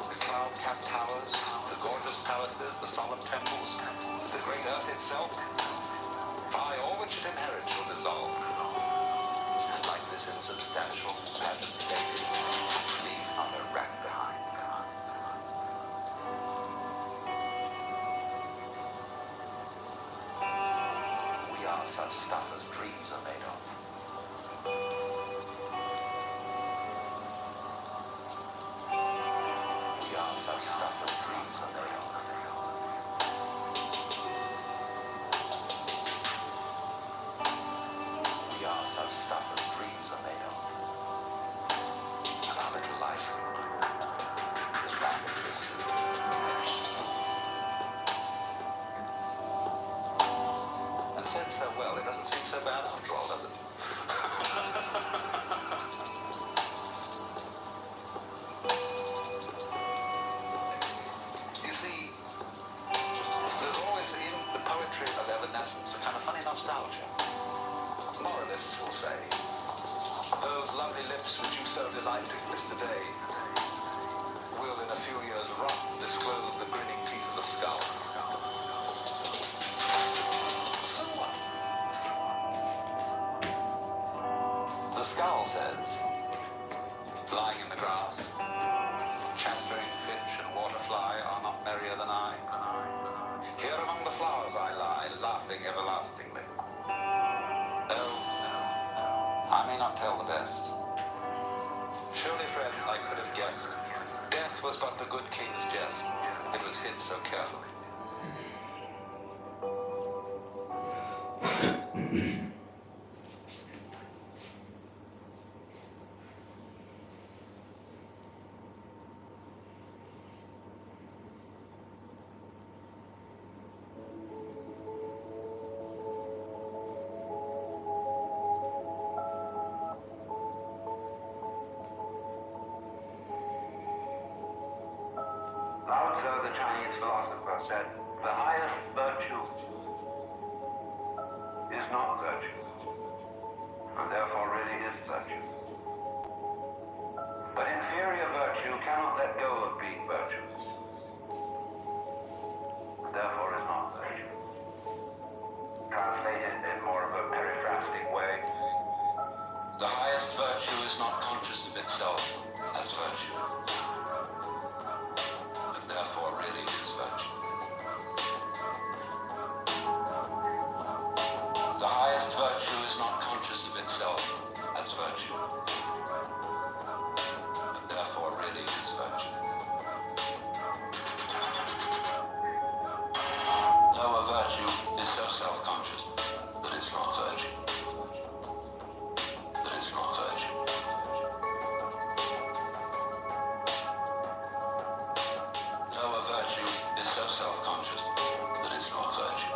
The cloud-capped towers, the gorgeous palaces, the solemn temples, the great earth itself? By all which it inherits will dissolve. And like this insubstantial pageant faded, leave not a wreck behind. We are such stuff as dreams are made of. We are such stuff as dreams are made of. We are such stuff as dreams are made of. And our little life is wrapped in this. And said so well, it doesn't seem so bad after all, does it? You see, there's always in the poetry of Evanescence a kind of funny nostalgia. Moralists will say, those lovely lips which you so delight to kiss today will in a few years rot, disclose the grinning teeth of the skull. So what? The skull says, lying in the grass, chattering finch and waterfly are not merrier than I. Here among the flowers I lie, laughing everlastingly. No, I may not tell the best. Surely, friends, I could have guessed. Death was but the good king's jest. It was hid so carefully. Lao Tzu, the Chinese philosopher, said, the highest virtue is not virtue, and therefore really is virtue. But inferior virtue cannot let go of being virtue, and therefore is not virtue. Translated in more of a periphrastic way, the highest virtue is not conscious of itself as virtue, and therefore really is virtue. The highest virtue is not conscious of itself as virtue, and therefore really is virtue. Lower virtue is so self-conscious that it's not virtue. That it's not virtue. Lower virtue is so self-conscious that it's not virtue.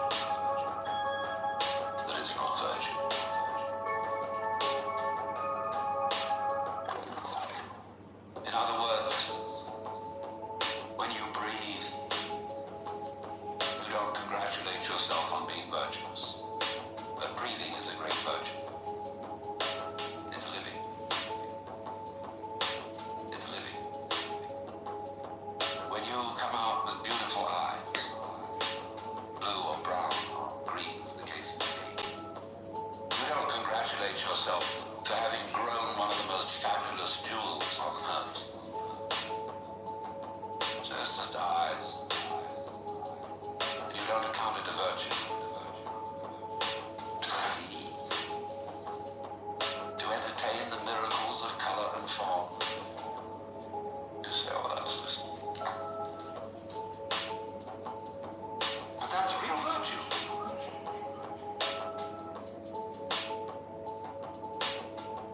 That it's not virtue. In other words, when you breathe, you don't congratulate yourself on being virtuous. But breathing is a great virtue. It's living. It's living. When you come out with beautiful eyes, blue or brown or green is the case may be, you don't congratulate yourself for having grown one of the most fabulous jewels on earth. So it's just eyes. You don't account it a virtue. To see, to entertain the miracles of color and form, to say, oh, that's just... But that's real virtue.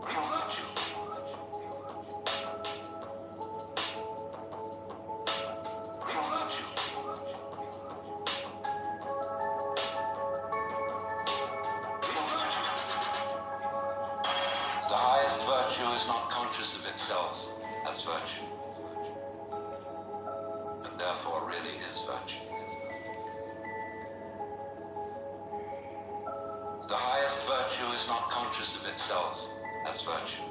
Real virtue. Real virtue. Real virtue. The highest virtue is not conscious of itself as virtue, and therefore really is virtue. The highest virtue is not conscious of itself as virtue,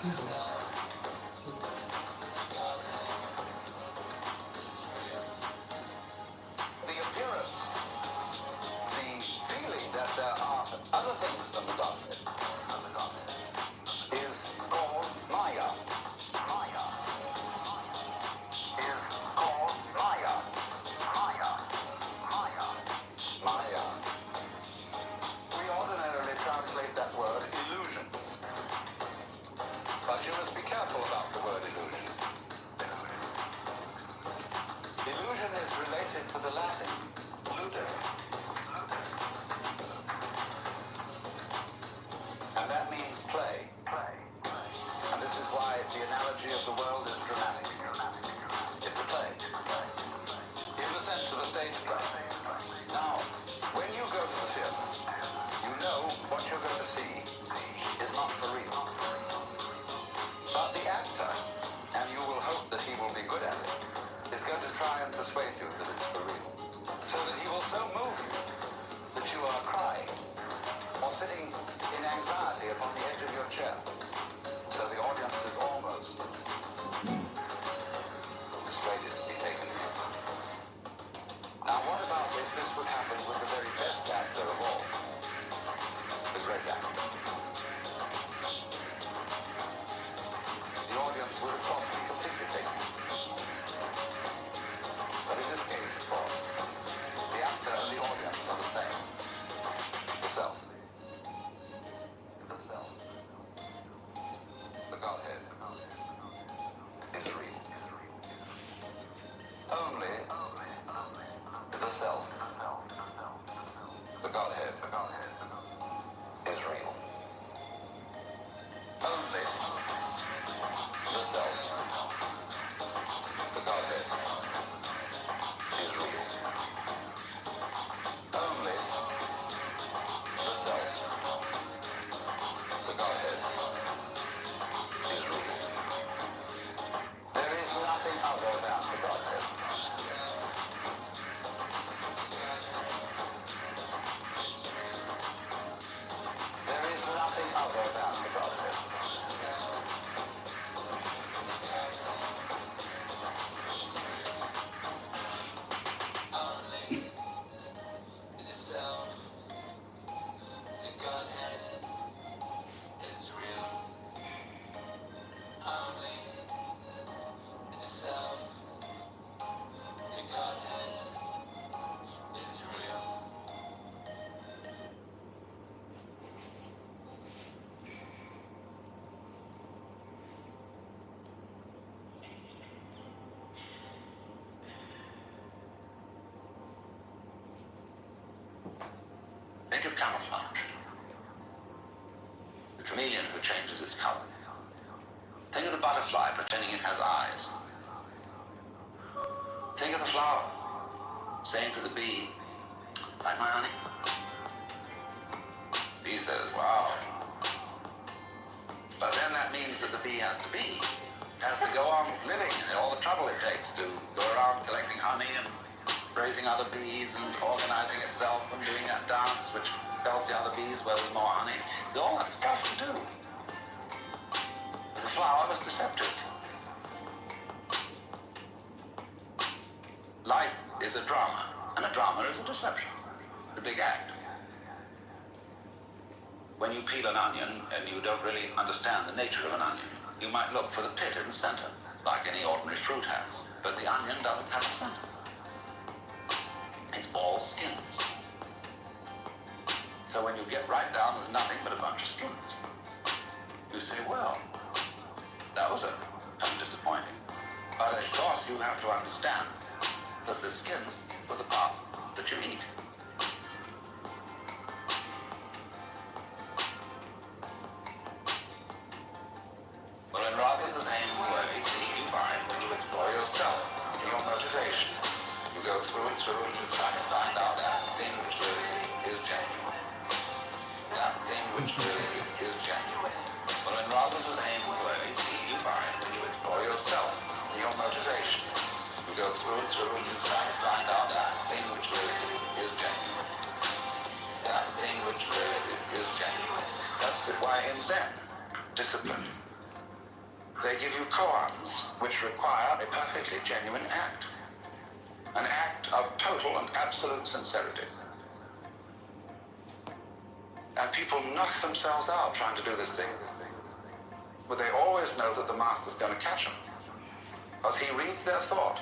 The appearance, the feeling that there are other things than the Godhead, is called Maya. Maya. Is called Maya. Maya. Maya. Maya. We ordinarily translate that word illusion. But you must be careful about the word illusion. Illusion is related to the Latin ludere. And that means play. And this is why the analogy of the world is dramatic. It's a play. In the sense of a stage play. Now, when you go to the theater, you know what you're going to see is not for real. But the actor, and you will hope that he will be good at it, is going to try and persuade you that it's for real. So that he will so move you that you are crying or sitting in anxiety upon the edge of your chair. So the audience is almost persuaded to be taken in. Now what about if this would happen with the very best actor of all? The great actor. The audience would of course be completely taken in. But in this case, of course, the actor and the audience are the same. The self. The self. The Godhead is real. Only the self. The Godhead is real. Only the self. The Godhead is real. Only the self. The Godhead is real. There is nothing other than the Godhead. There is nothing other than the Godhead. Think of camouflage. The chameleon who changes its color. Think of the butterfly pretending it has eyes. Think of the flower saying to the bee, like my honey? Bee says, wow. But then that means that the bee has to be. It has to go on living and all the trouble it takes to go around collecting honey and raising other bees and organizing itself and doing that dance which tells the other bees where there's more honey. All that stuff to do. The flower was deceptive. Life is a drama, and a drama is a deception. A big act. When you peel an onion and you don't really understand the nature of an onion, you might look for the pit in the center, like any ordinary fruit has. But the onion doesn't have a center. It's all skins. So when you get right down, there's nothing but a bunch of skins. You say, well, that was kind of disappointing. But of course you have to understand that the skins were the part that you eat. Well, in Robbins' name, what you find when you explore yourself, your motivation. You go through and you try to find out that thing which really is genuine. That thing which really is genuine. Well, in Robbins' name, what you find when you explore yourself, your motivation. You go through and you try to find out that thing which really is genuine. That thing which really is genuine. That's why in Zen, discipline They give you koans, which require a perfectly genuine act. An act of total and absolute sincerity. And people knock themselves out trying to do this thing. But they always know that the master's going to catch them. Because he reads their thought.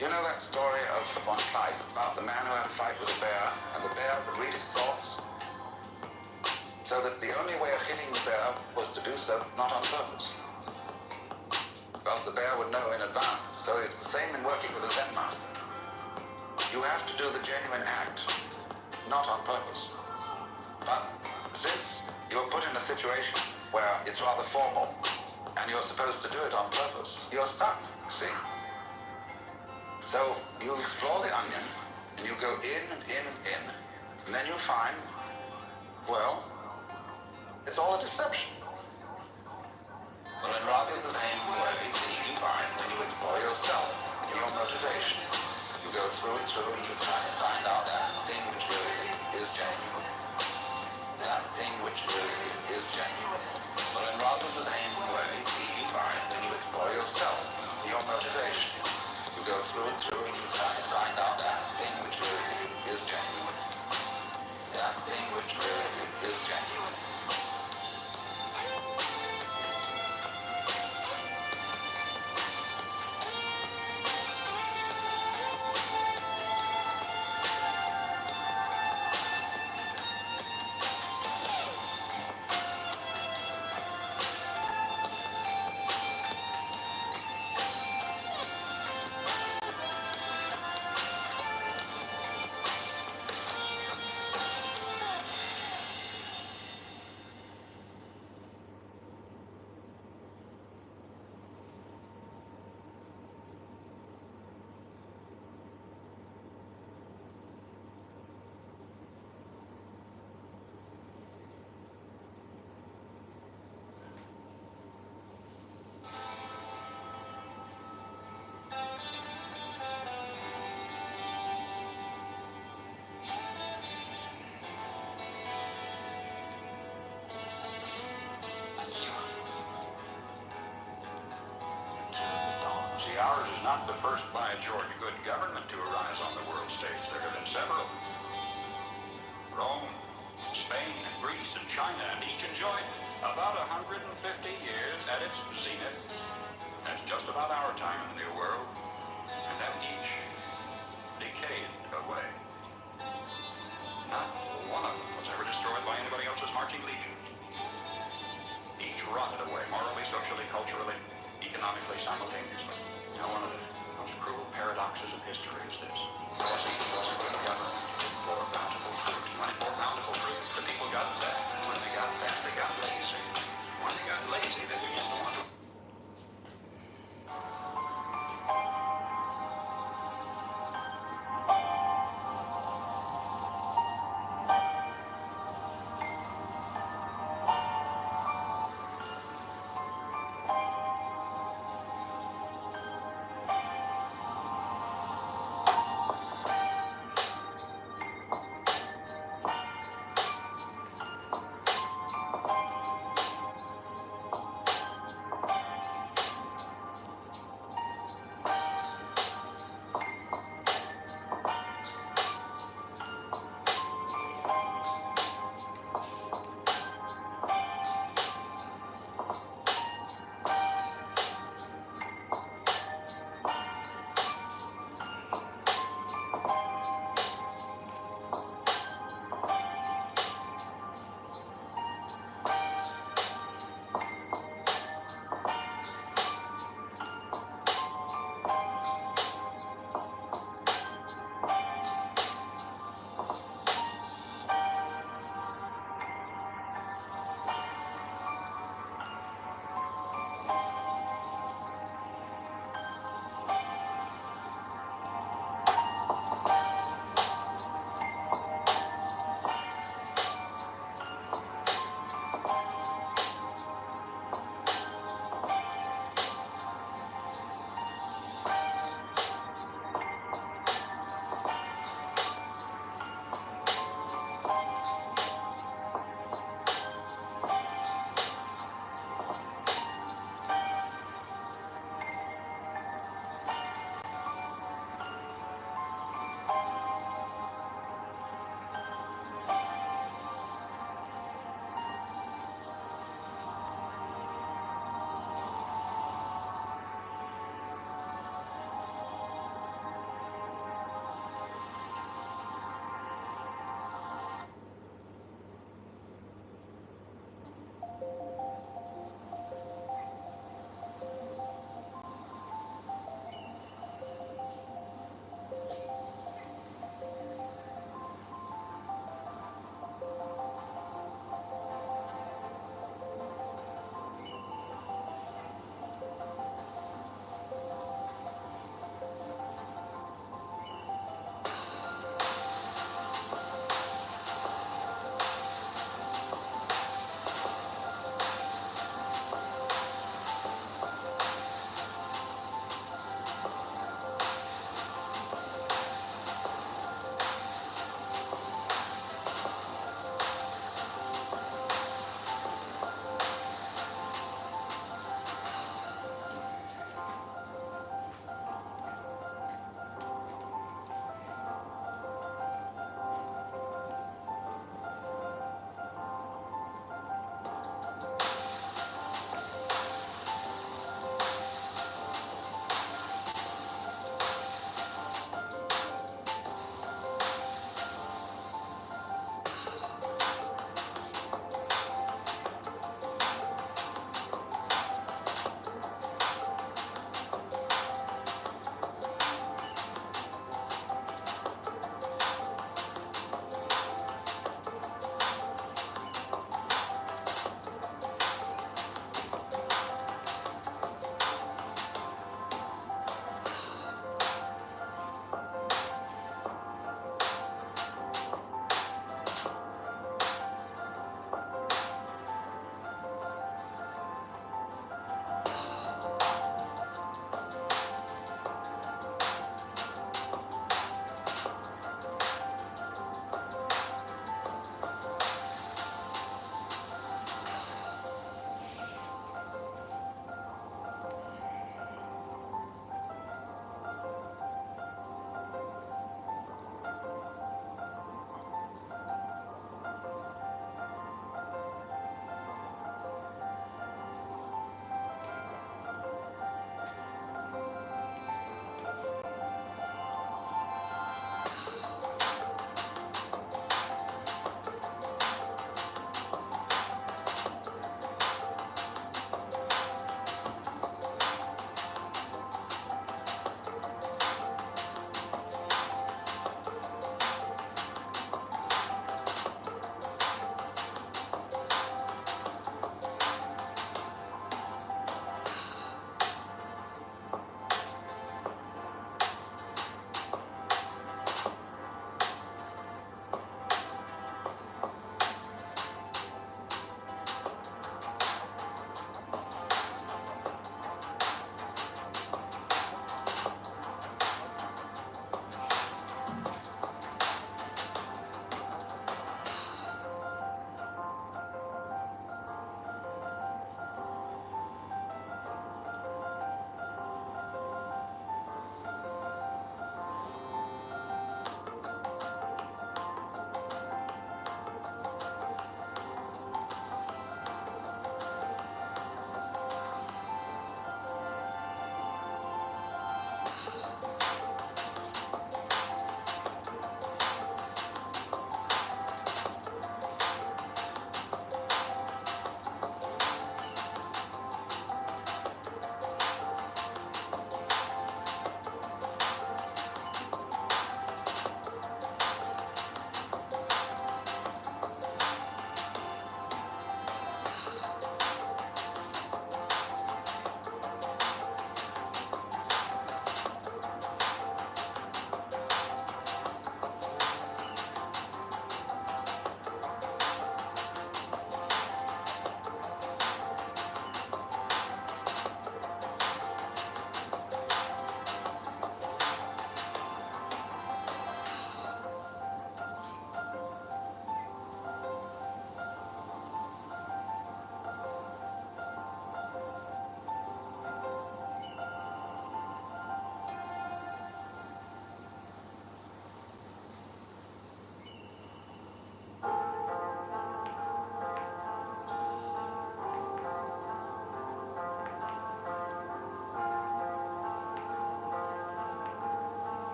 You know that story of von Kleist about the man who had a fight with a bear, and the bear would read his thoughts? So that the only way of hitting the bear was to do so not on purpose. Because the bear would know in advance. So it's the same in working with a Zen master. You have to do the genuine act, not on purpose. But since you're put in a situation where it's rather formal, and you're supposed to do it on purpose, you're stuck, see? So you explore the onion, and you go in and in and in, and then you find, well, it's all a deception. Well, in rather the same way, you find when you explore yourself, your motivation, you go through and through, and you try to find out that thing which really is genuine. That thing which really is genuine. Well, in rather the same way, you find when you explore yourself, your motivation, you go through and through, and you try to find out that thing which really is genuine. That thing which really is genuine. See, ours is not the first by George good government to arise on the world stage. There have been several. Rome, Spain, Greece, and China, and each enjoyed about 150 years at its zenith. That's just about our time in the New World. And then each decayed away. Not one of them was ever destroyed by anybody else's marching legions. Each rotted away, morally, socially, culturally, economically, simultaneously. Now, one of the most cruel paradoxes of history is this. Good government, more bountiful fruit. More bountiful fruit, the people got fat. And when they got fat, they got lazy. When they got lazy, they began to want to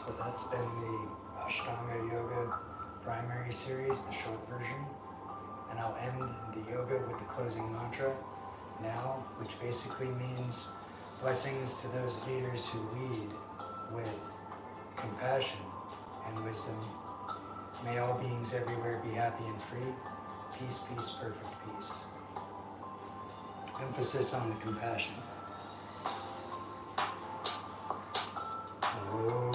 So that's been the Ashtanga Yoga primary series, the short version. And I'll end the yoga with the closing mantra now, which basically means blessings to those leaders who lead with compassion and wisdom. May all beings everywhere be happy and free. Peace, peace, perfect peace. Emphasis on the compassion. Om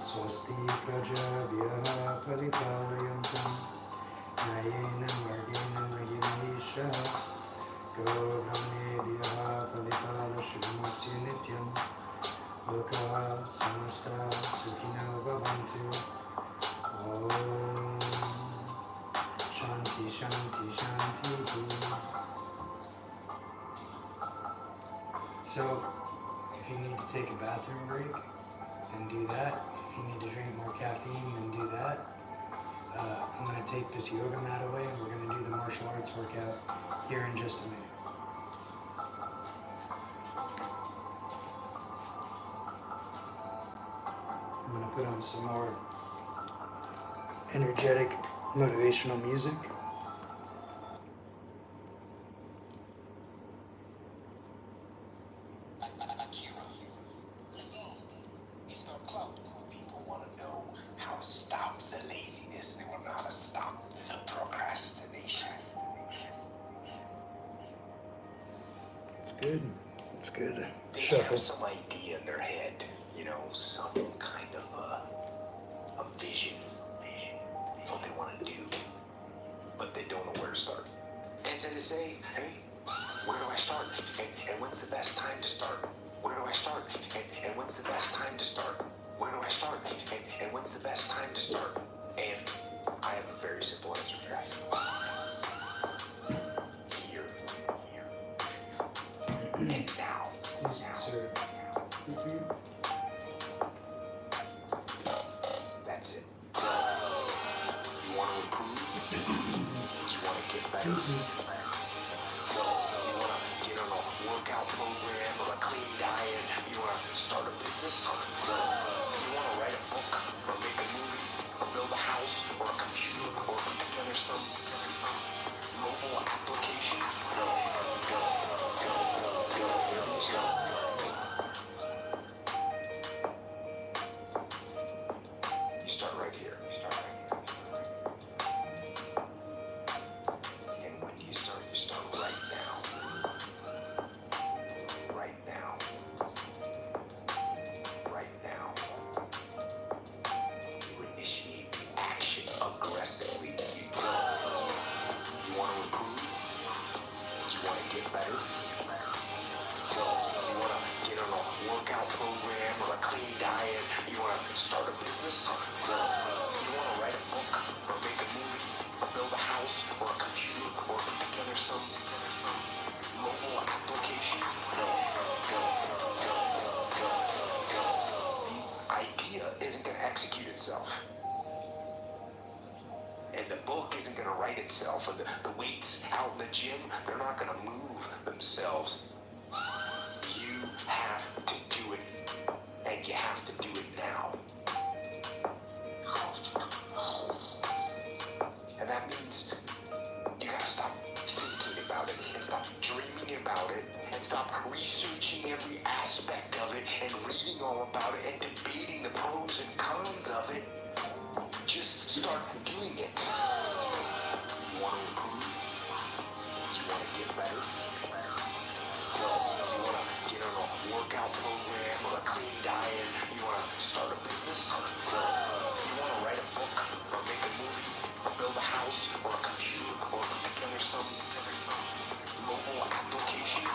Swasti Prajabhyaha Paripalayantam Nayena Margena Mahimesha Go Brahmanebhyaha Paripala Shubhamatsu Nityam Lokaha Samasta Sukhino Bhavantu Om Shanti Shanti Shanti. So, if you need to take a bathroom break, then do that. If you need to drink more caffeine, then do that. I'm going to take this yoga mat away and we're going to do the martial arts workout here in just a minute. I'm going to put on some more energetic, motivational music. It's about clout. People want to know how to stop the laziness. They want to know how to stop the procrastination. It's good. It's good. They Shuffle. have some idea in their head, you know, some kind of a vision of what they want to do, but they don't know where to start. And so they say, hey, where do I start? And when's the best time to start? Where do I start? And when's the best time to start? Where do I start? And when's the best time to start? And I have a very simple answer for that. Here. And now. Excuse me, sir. That's it. You want to improve? You want to get better? You want to get on a workout program or a clean diet? You want to start a business? You want to write a book or make a movie or build a house or a computer or put together some mobile application? You start right here. And when do you start? You start right now. Right now. Right now. You initiate the action aggressively. You want to improve? You want to get better? You want to get on a workout program or a clean diet? You want to start a business? You want to write a book or make a movie or build a house or a computer or put together some mobile application? The idea isn't going to execute itself. And the book isn't going to write itself. Or the weights out in the gym, they're not going to move themselves. You have to do it. And you have to do it now. And that means you gotta stop thinking about it and stop dreaming about it and stop researching every aspect of it and reading all about it and debating the pros and cons of it. Just start doing it. You want to improve? You want to get better? You want to get on a workout program or a clean diet? You want to start a business? You want to write a book or make a movie or build a house or a computer or put together some mobile application? You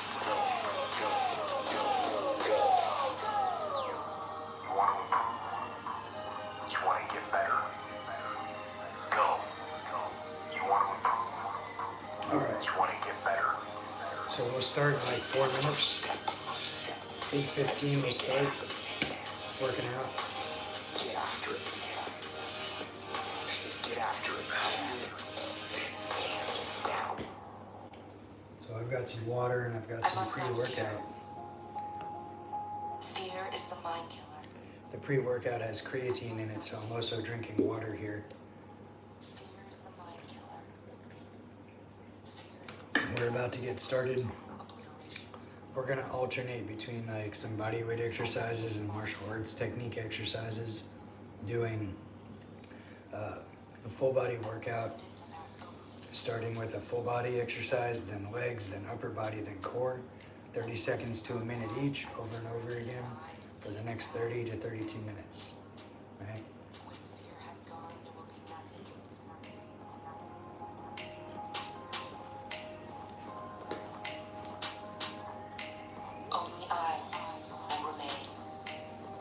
want to improve? You want to get better? Go. You want to improve? Alright, You want to get better? so we'll start in like 4 minutes. 8:15 we'll start working out. Get after it. Get after it. Now. So I've got some water and I've got some pre-workout. is the mind killer. The pre-workout has creatine in it, so I'm also drinking water here. Fear is the mind killer. Fear is the We're about to get started. obliteration. We're gonna alternate between like some bodyweight exercises and martial arts technique exercises, doing a full body workout, starting with a full body exercise, then legs, then upper body, then core, 30 seconds to a minute each, over and over again for the next 30 to 32 minutes, right? When fear has gone, there will be nothing. Only I will remain.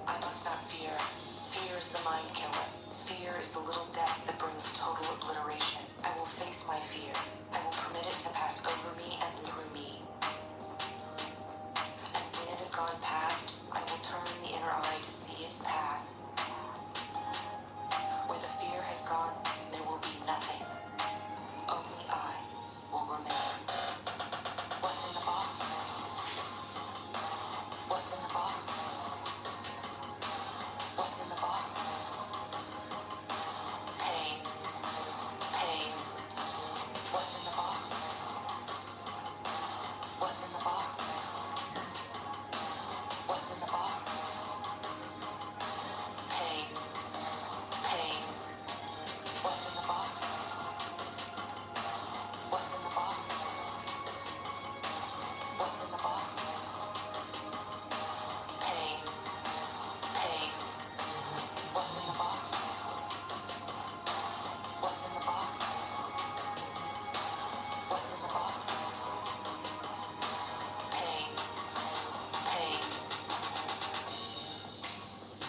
I must not fear. Fear is the mind killer. Fear is the little death that brings total obliteration. I will face my fear. I will permit it to pass over me and through me. And when it has gone past, I will turn the inner eye to see its path. Where the fear has gone, there will be nothing. Only I will remain. What's in the box? What's in the box? What's in the box? Pain. Pain. What's in the box? What's in the box? What's in the box? Pain. Pain. What's in the box? What's in the box? What's in the box? Pain. Pain. What's in the box? What's in the box? What's in the box? Pain. Pain.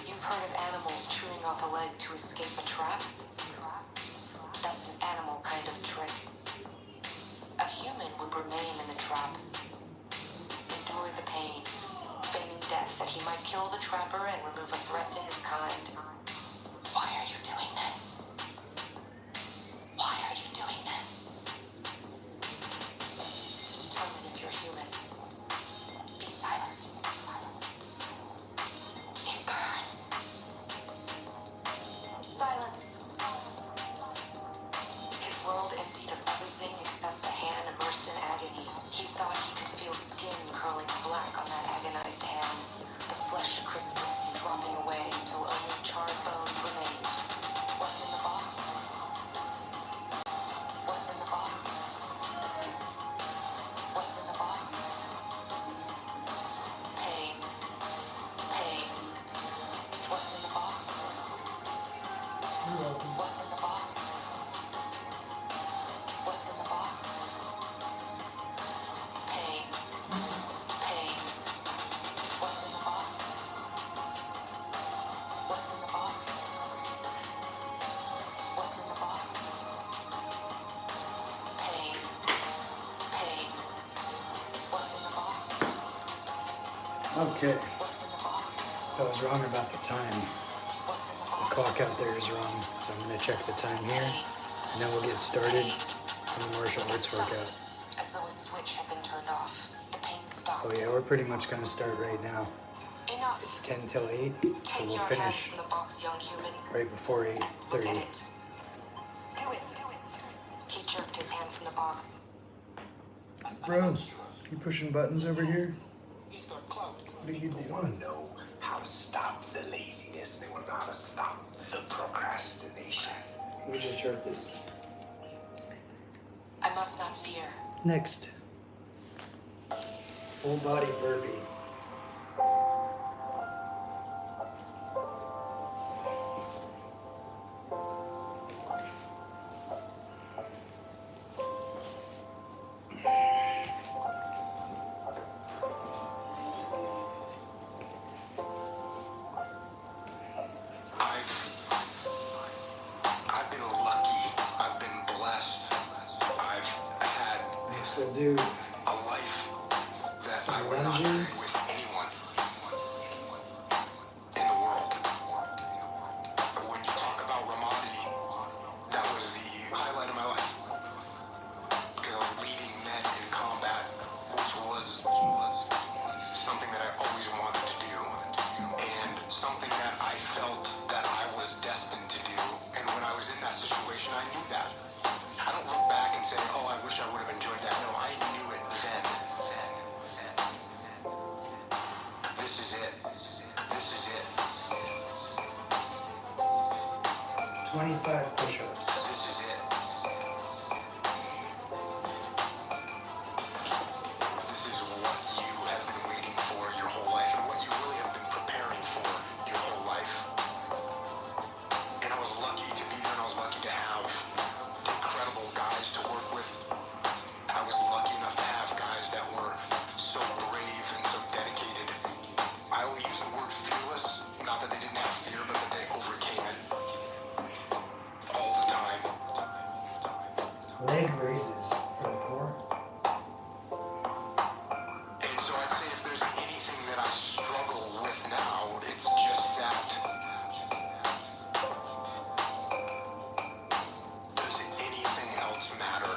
You've heard of animals chewing off a leg to escape a trap? That's an animal kind of trick. A human would remain in the trap, endure the pain, feigning death that he might kill the trapper and remove a threat to his kind. Why are you doing this? Why are you doing this? To determine if you're human, be silent. It burns. Silence. His world emptied of everything except the hand immersed in agony. He thought he could feel skin curling black on that agonized hand, the flesh crisping and dropping away until only charred bones remained. What's in the box? What's in the box? What's in the box? Pain. Pain. What's in the box? What's in the box? What's in the box? Pain. Pain. What's in the box? What's in the box? What's in the box? Pain. Pain. What's in the box? Okay, What's in the box? so I was wrong about the time. What's in the The box? clock out there is wrong, so I'm gonna check the time here, and then we'll get started on the martial arts workout. As though a switch had been turned off. The pain stopped. Oh yeah, we're pretty much gonna start right now. Enough. It's 10 till 8, so Take we'll your hand finish from the box, young human. right before Look at 8:30. it. Do it. He jerked his hand from the box. Bro, you pushing buttons over here? He's got clout. What are you People want doing? to know how to stop the laziness. They want to know how to stop the procrastination. We just heard this. I must not fear. Next, full body burpee. I've been lucky. I've been blessed. I've had Next we'll do a life that some I would not trade lunges. with anyone in the world. But when you talk about Ramadi, that was the highlight of my life. Because I was leading men in combat, which was something that I always wanted to do. And 25 push-ups. This is it. This is what you have been waiting for your whole life and what you really have been preparing for your whole life. And I was lucky to be there and I was lucky to have incredible guys to work with. I was lucky enough to have guys that were so brave and so dedicated. I only use the word fearless, not that they didn't have fear, but that they overcame it all the time. Leg raises for the core. And so I'd say if there's anything that I struggle with now, it's just that. Does anything else matter?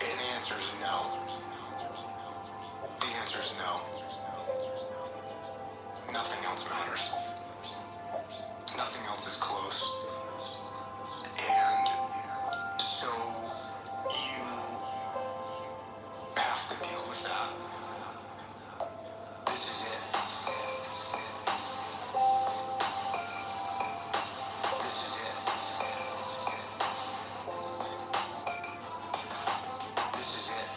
And the answer is no. The answer is no. Nothing else matters. Nothing else is close. And so you have to deal with that. This is it. This is it. This is it. This is it.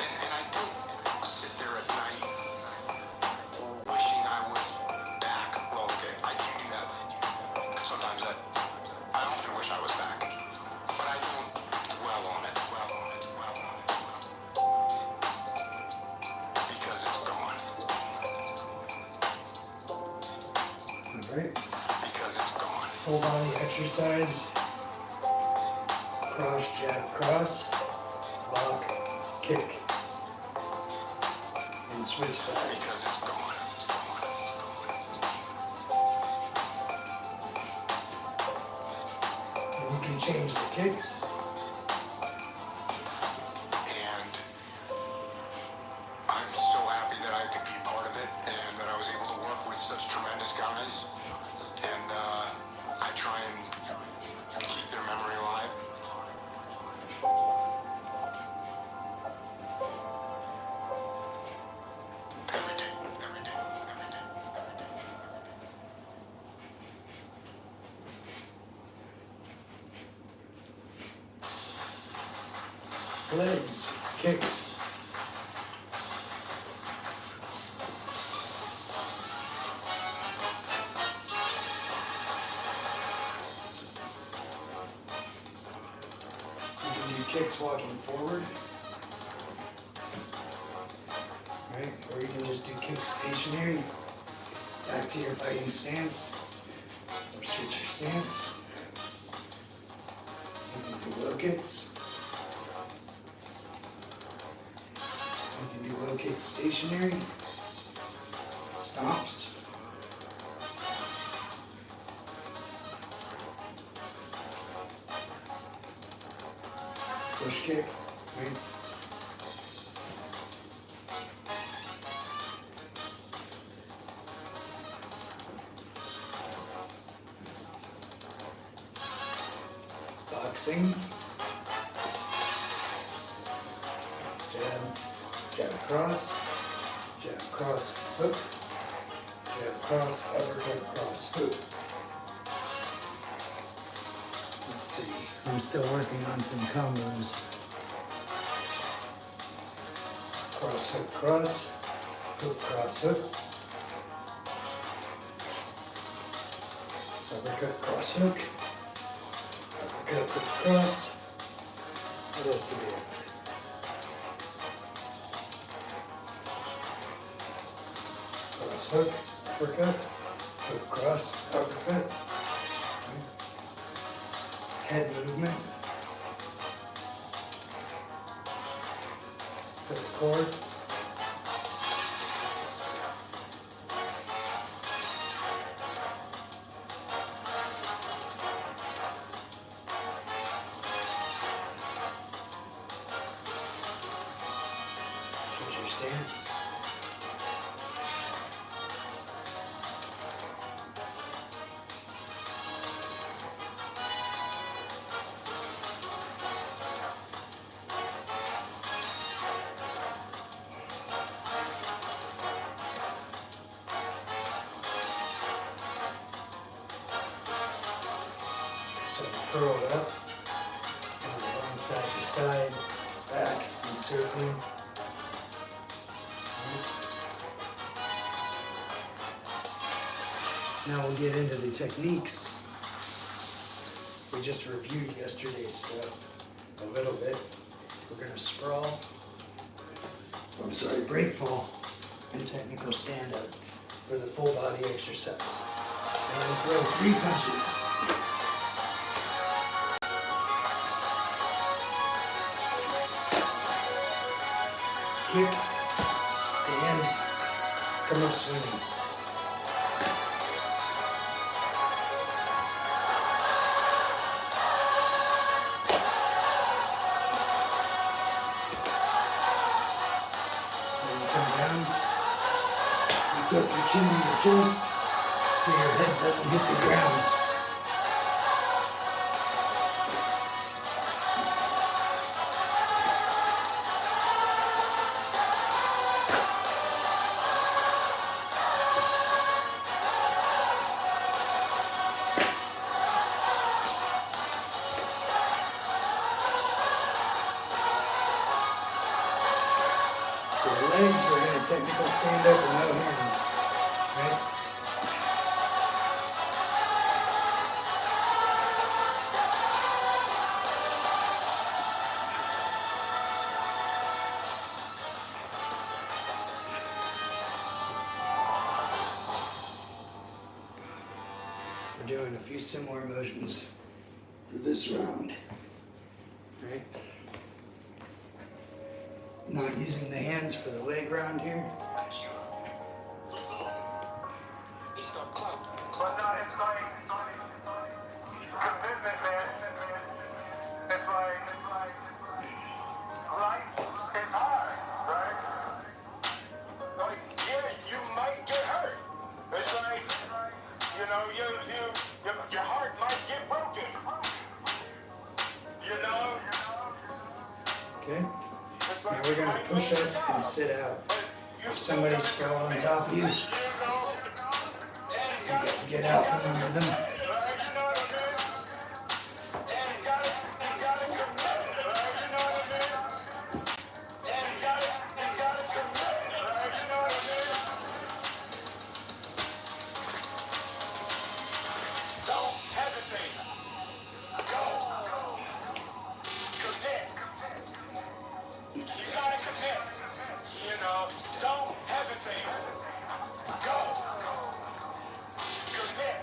And I don't sit there at night wishing I was back. Well, okay, I do that. Sometimes I often wish I was back. But I don't dwell on it. Because it's gone. Alright. Because it's gone. Full body exercise. Cross, jab, cross. Lock, kick. And switch sides. Because it's gone. And you can change the kicks. And I'm so happy that I could be a part of it and that I was able to work with such tremendous guys. And I try and keep their memory alive. Every day, every day, every day, every day. Legs, kicks. You can do kicks walking forward. Right? Or you can just do kicks stationary. Back to your fighting stance. Or switch your stance. You can do low kicks. You can do low kicks stationary. Stomps. Push kick. Right? Boxing. Jab, jab cross, jab cross, hook, jab cross, uppercut cross, hook. Let's see, I'm still working on some combos. Cross, hook, cross, hook. Uppercut, cross, hook. Uppercut, hook, cross. What else do we have? Cross, hook, uppercut, hook, cross, uppercut. Head movement. For the core. Switch your stance. curled up, and along side to side, back, and circling. Now we'll get into the techniques. We just reviewed yesterday's stuff a little bit. We're gonna sprawl, break fall, and technical stand up for the full body exercise. And then throw 3 punches. Kick, stand, come up swinging. Tuck your chin in your chest so your head doesn't hit the ground. For the legs, we're going to technical stand up with no hands. Right? We're doing a few similar motions for this round. Right? Not using the hands for the leg round here. But no, it's like commitment, man. It's like life is hard, right? Like, yeah, you might get hurt. It's like, you know, your heart might get broken. You know? Okay? It's Now like we're going to push up and sit out. If somebody's sprawled on top of you, get out from under them. Don't hesitate. Go. Commit. You gotta commit. You know, don't hesitate. Go. Commit.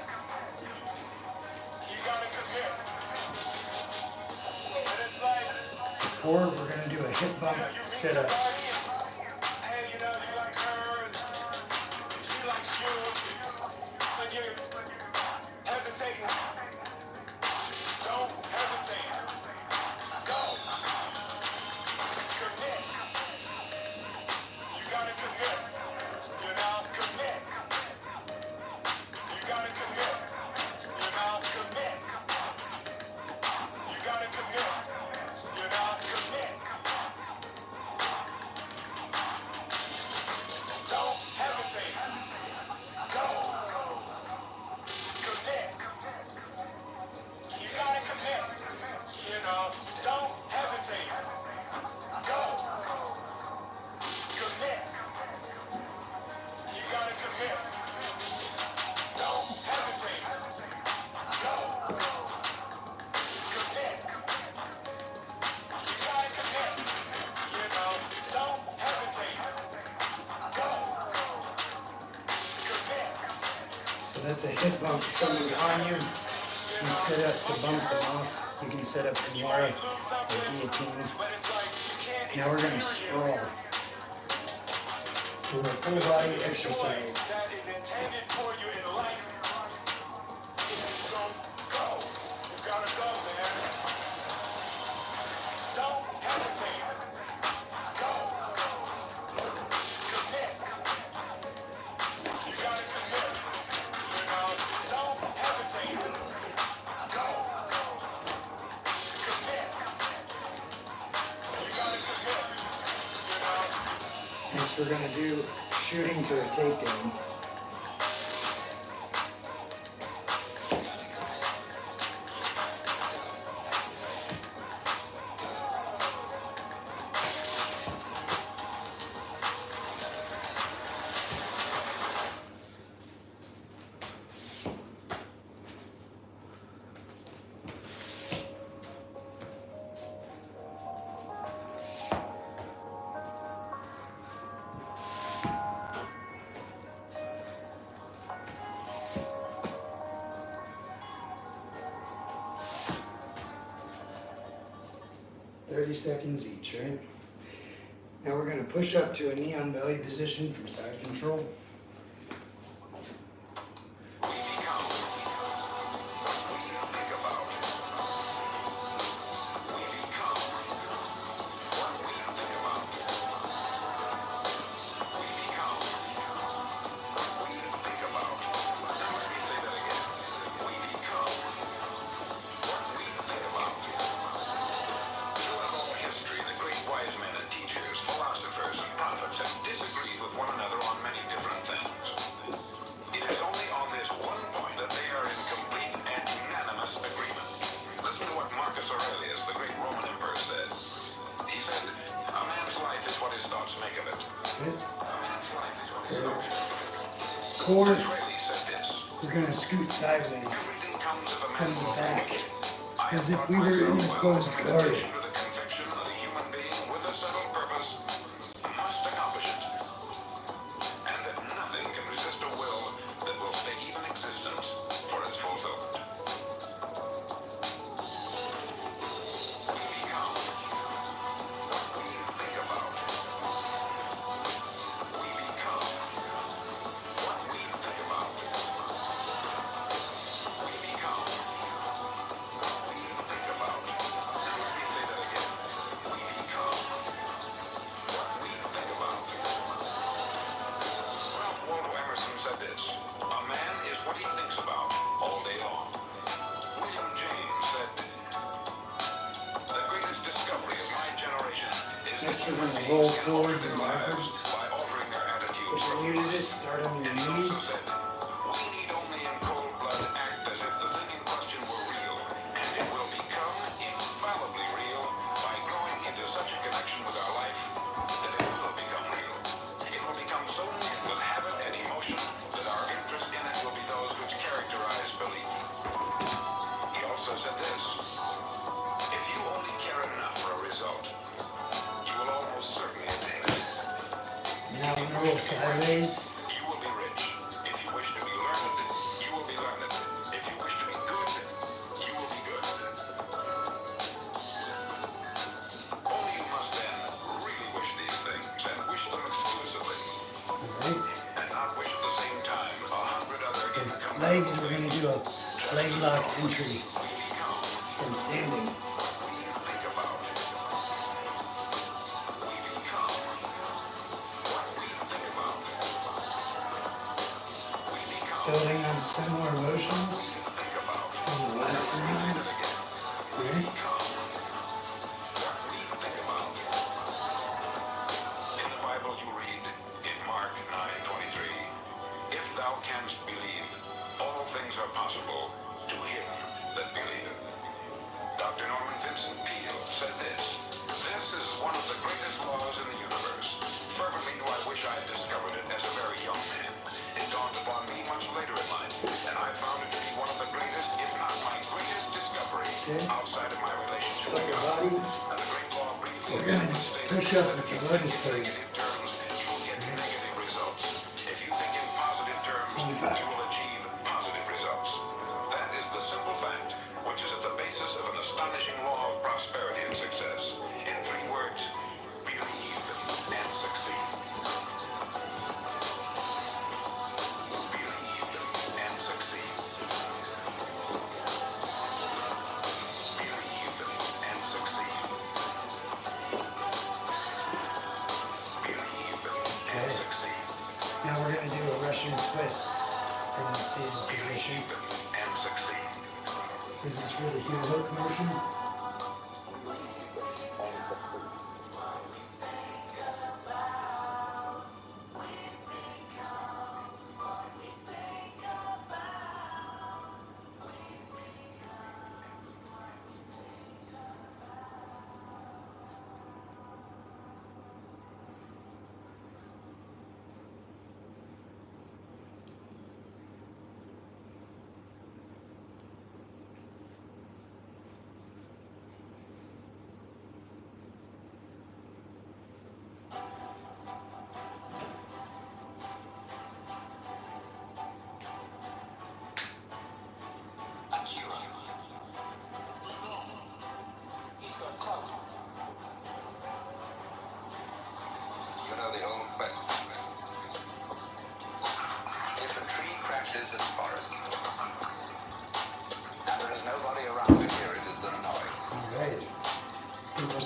You gotta commit. And it's like, Or we're going to do a hip bump sit up. hey, you know, you like her, and she likes you, and you're hesitating. Don't hesitate. Go. Commit. You gotta commit. You know, commit. You gotta commit. You know, commit. You gotta commit. You know, commit. Don't hesitate. Go. Commit. You gotta commit. You know, don't hesitate. Go. Commit. You gotta commit. Don't hesitate. Go. Commit. You gotta commit. You know, don't hesitate. Go. Commit. So that's a hip bump. If someone's on you, you sit up to bump them off. You can set up Kimura or guillotine. But it's like you can't Now we're going to sprawl. Do a full body exercise. that is intended for you in life. If you don't go, you gotta go, man. Don't hesitate. Go. Commit. You gotta commit. You know, don't hesitate. Go. Commit. You gotta commit. You know. Next we're going to do shooting to a takedown. 30 seconds each, right? Now we're going to push up to a knee on belly position from side control. Core, we're going to scoot sideways from the back as if we were in a closed garden. Next we're going to roll forwards and backwards. If you're new to this, start on your knees. Now we're going to roll sideways. You will be rich. If you wish to be learned, you will be learned. If you wish to be good, you will be good. Only you must then really wish these things and wish them exclusively. Alright. And not wish at the same time 100 other incoming Legs, we're going to do a leg lock entry from standing. Building on similar motions from the last round. Right? In the Bible you read, in Mark 9:23, if thou canst believe, all things are possible to him that believeth. Dr. Norman Vincent Peale said this: this is one of the greatest laws in the universe. Fervently do I wish I had discovered it as a very young man. It dawned upon me much later in life, and I found it to be one of the greatest, if not my greatest discovery outside of my relationship with Upper God. body. And the great law briefly We're going to push up with the lotus pose. terms, you will get negative results. If you think in positive terms, you will achieve positive results. That is the simple fact, which is at the basis of an astonishing law of prosperity and success. In 3 words, believe and succeed. Believe and succeed. Believe and succeed. Believe and succeed. Now we're going to do a Russian twist from the seated position. And succeed. This is for the heel hook motion.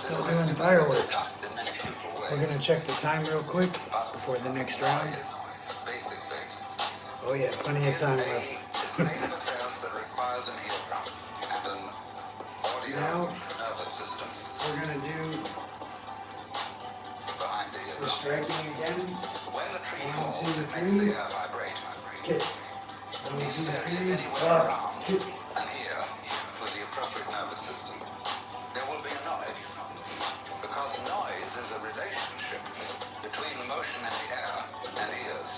still doing fireworks. discussed in many futile ways. We're gonna check the time real quick But before the next round. noise, basically, Oh yeah, plenty of is time a left. state of affairs that requires an eardrum and an audio Now- nervous system We're gonna do behind the the eardrum. striking again. When the tree 1, falls, 2, it makes 3. the air vibrate. Kick. 1, 2, If there is 3. anywhere around Kick. an ear with the appropriate nervous system, there will be a noise. Because noise is a relationship between motion in the air and ears.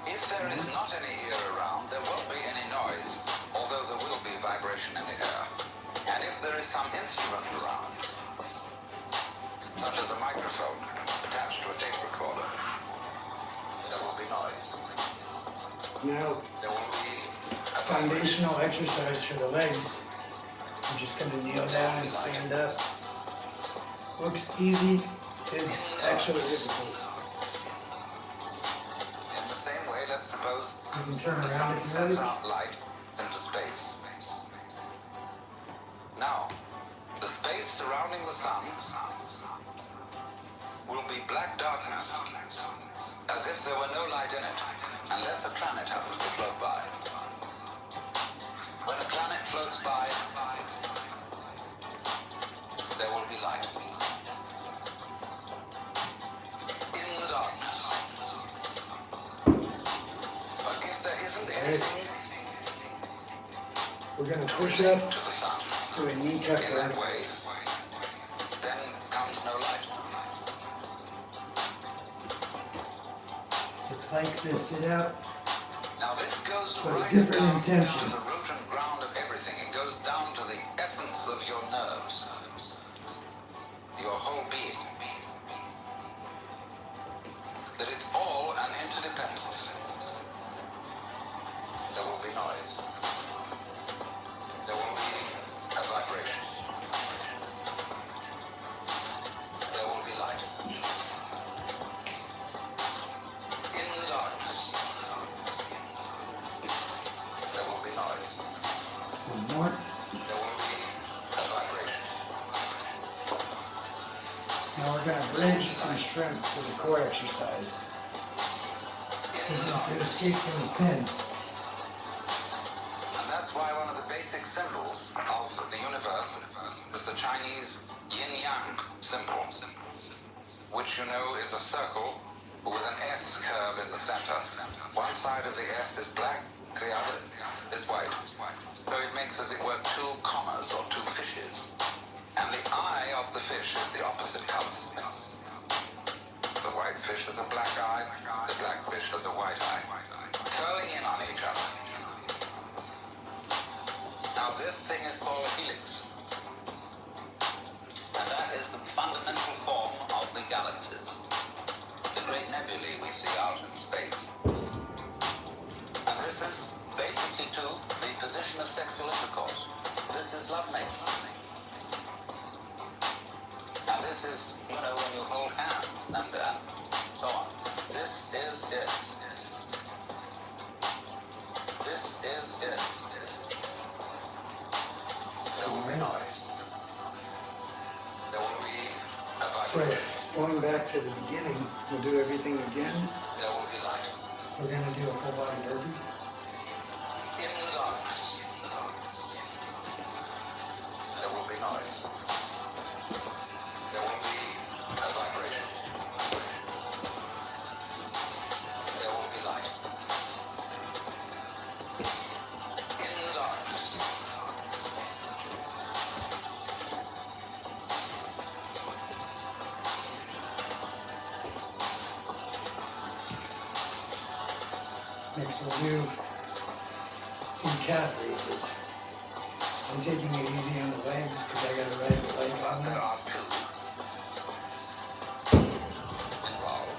If there is not any ear around, there won't be any noise, although there will be vibration in the air. And if there is some instrument around, such as a microphone attached to a tape recorder, there will be noise. Now, There will be a vibration. foundational exercise for the legs. I'm just gonna kneel down and stand up. Looks easy, is actually difficult. In the same way, let's suppose You can turn the around sun if you sends like. out light into space. Now, the space surrounding the sun will be black darkness, as if there were no light in it, unless a planet happens to float by. When a planet floats by, there will be light. In the darkness. But if there isn't anything We're gonna push up to the sun, to a knee tuck in that way, vertex. then comes no light. It's like the sit out. Now this goes But a right different down intention. to the root and ground of everything. It goes down to the essence of your nerves, your whole being. That it's all an interdependence. There will be noise. There will be a vibration. There will be light. In the darkness, there will be noise. One more. There will be a vibration. Now we're gonna bridge and shrimp to the core exercise. In This the is to darkness. escape from the pin. And that's why one of the basic symbols of the universe is the Chinese yin-yang symbol, which you know is a circle with an S curve in the center. One side of the S is black, the other is white. So it makes, as it were, two commas or two fishes. And the eye of the fish is the opposite color. The white fish has a black eye, the black fish has a white eye, curling in on each other. Now this thing is called a helix. And that is the fundamental form of the galaxies. The great nebulae we see out in space. And this is basically to the position of sexual intercourse. This is lovemaking. And this is, you know, when you hold hands and so on. This is it. This is it. There will be noise. There will be a So vibration. going back to the beginning, we'll do everything again. There will be light. We're gonna do a full body derby. In the darkness, there will be noise. There will be a vibration. There will be light. In the darkness, Next we'll do some calf raises. I'm taking it easy on the legs because I got a right leg on there there. are two involved.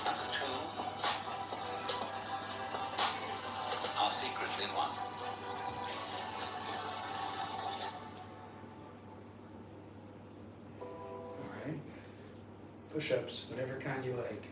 And the two are secretly one. Alright. Push-ups, whatever kind you like.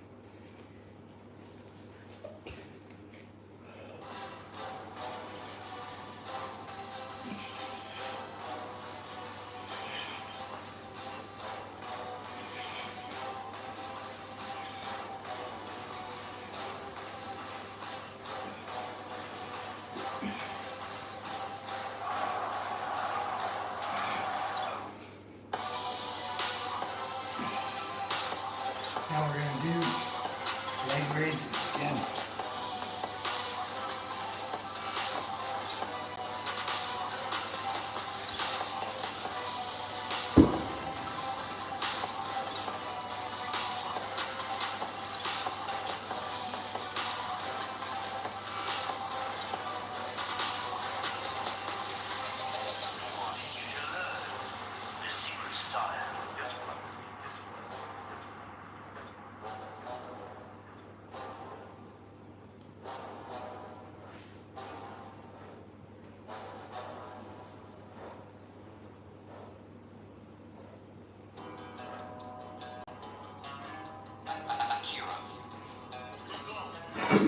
If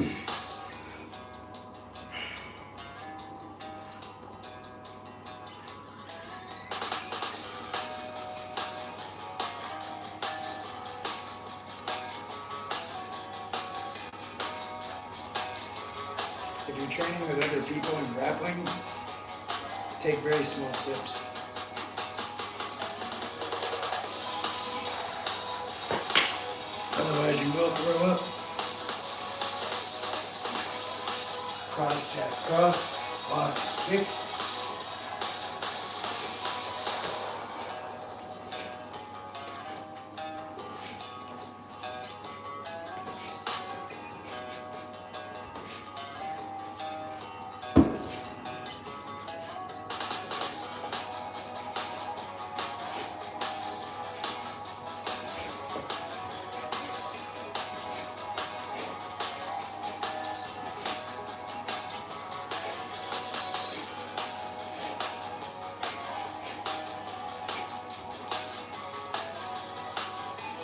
you're training with other people in grappling, take very small sips. Otherwise you will throw up. Cross, jab, cross, lock, kick.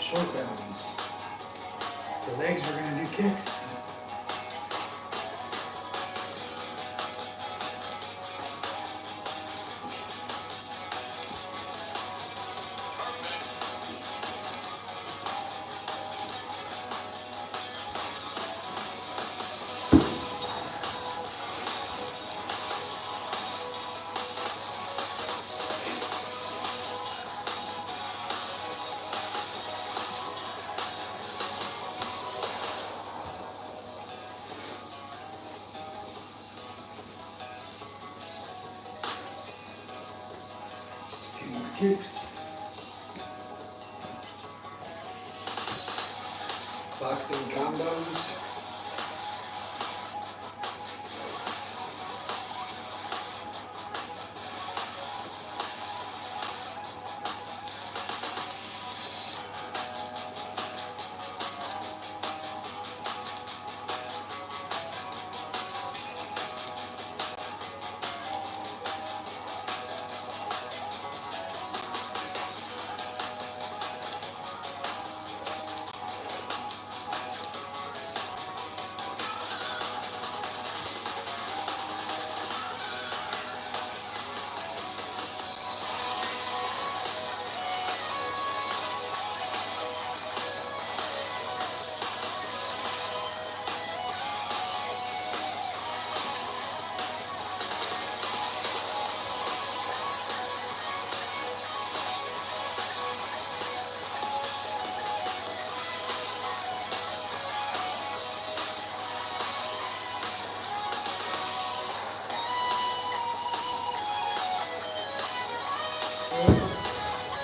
Short rounds. For legs, we're going to do kicks. Kicks. Boxing combos.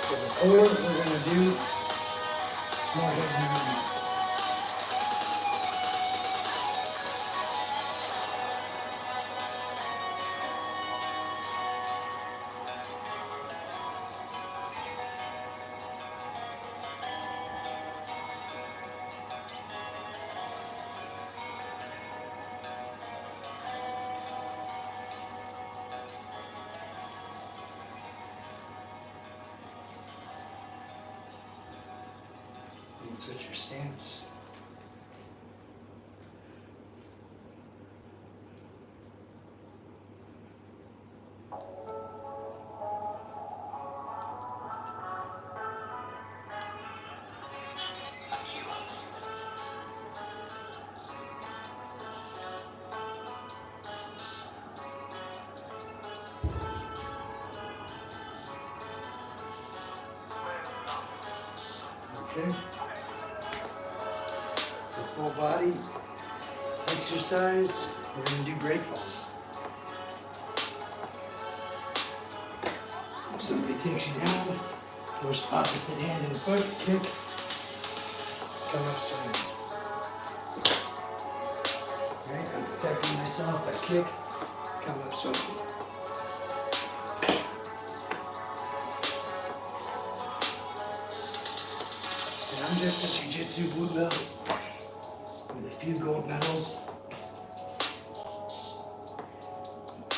For the core, we're going to do more head movement. You can switch your stance. Okay. For full body exercise, we're going to do break falls. If somebody takes you down, push opposite hand and foot, kick, come up swinging. Alright, I'm protecting myself, I kick, come up swinging. I'm just a jiu-jitsu blue belt with a few gold medals,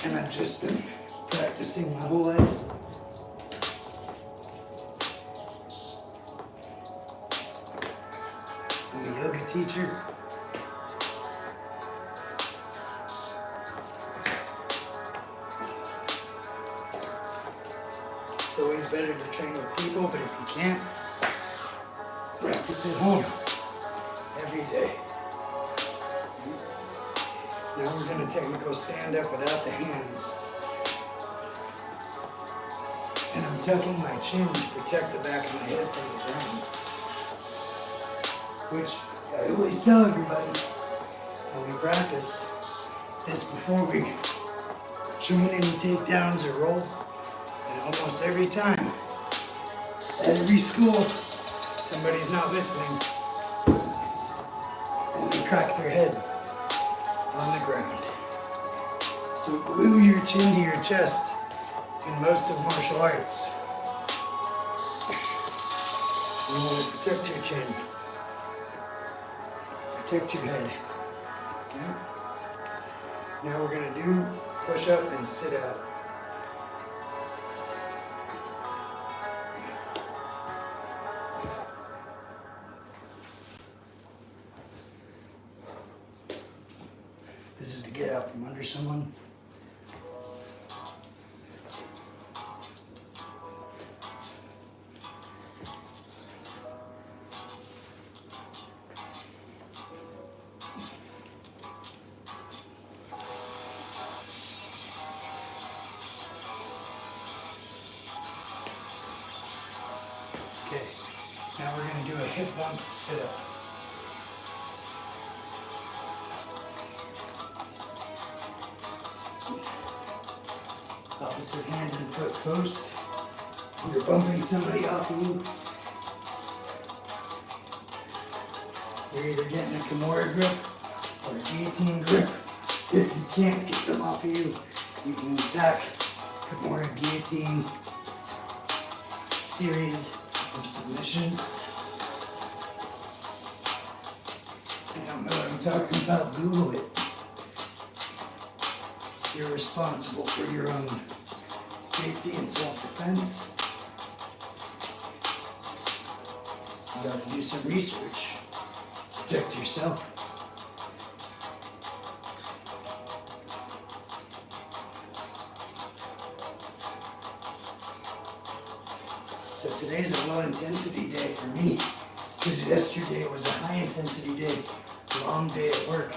and I've just been practicing my whole life. I'm a yoga teacher, better to train with people, but if you can't, practice at home every day. Now we're going to technical stand up without the hands. And I'm tucking my chin to protect the back of my head from the ground. Which I always tell everybody when we practice this before we train any takedowns or roll. And almost every time, at every school, somebody's not listening. And they crack their head on the ground. So glue your chin to your chest in most of martial arts. You want to protect your chin. Protect your head. Okay? Now we're going to do push up and sit out. This is to get out from under someone. Okay, now we're going to do a hip bump sit up. Opposite hand and foot post. You're bumping somebody off of you. You're either getting a Kimura grip or a guillotine grip. If you can't get them off of you, you can attack Kimura guillotine series of submissions. I don't know what I'm talking about, Google it. You're responsible for your own safety and self-defense. You gotta do some research. Protect yourself. So today's a low intensity day for me, because yesterday was a high intensity day, long day at work.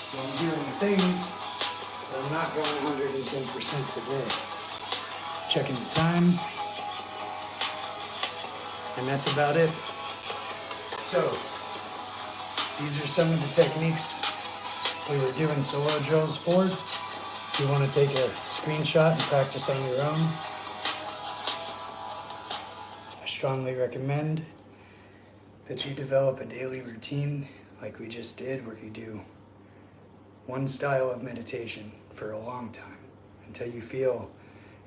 So I'm doing the things, but I'm not going 110% today. Checking the time, and that's about it. So, these are some of the techniques we were doing solo drills for. If you want to take a screenshot and practice on your own, I strongly recommend that you develop a daily routine like we just did, where you do one style of meditation for a long time until you feel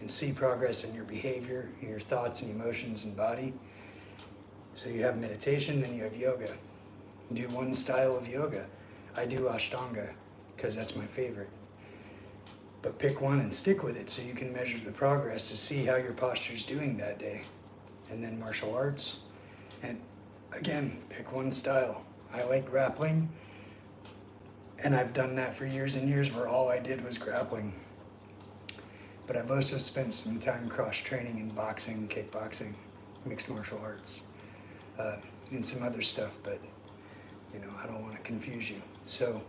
and see progress in your behavior, in your thoughts and emotions and body. So you have meditation, then you have yoga. Do one style of yoga. I do Ashtanga because that's my favorite. But pick one and stick with it so you can measure the progress to see how your posture's doing that day. And then martial arts. And again, pick one style. I like grappling. And I've done that for years and years where all I did was grappling. But I've also spent some time cross-training in boxing, kickboxing, mixed martial arts, and some other stuff, but you know, I don't want to confuse you. So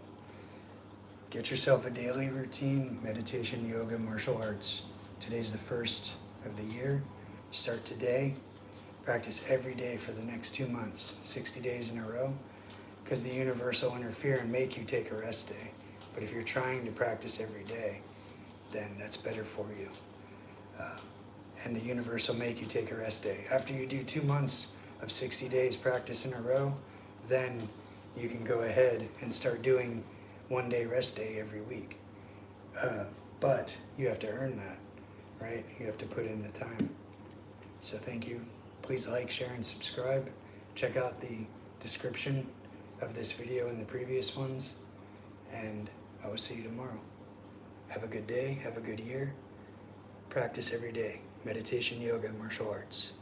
get yourself a daily routine, meditation, yoga, martial arts. Today's the first of the year. Start today. Practice every day for the next 2 months, 60 days in a row, because the universe will interfere and make you take a rest day. But if you're trying to practice every day, then that's better for you. And the universe will make you take a rest day. After you do 2 months of 60 days practice in a row, then you can go ahead and start doing 1 day rest day every week. But you have to earn that, right? You have to put in the time. So thank you. Please like, share, and subscribe. Check out the description of this video and the previous ones. And I will see you tomorrow. Have a good day, have a good year. Practice every day. Meditation, yoga, martial arts.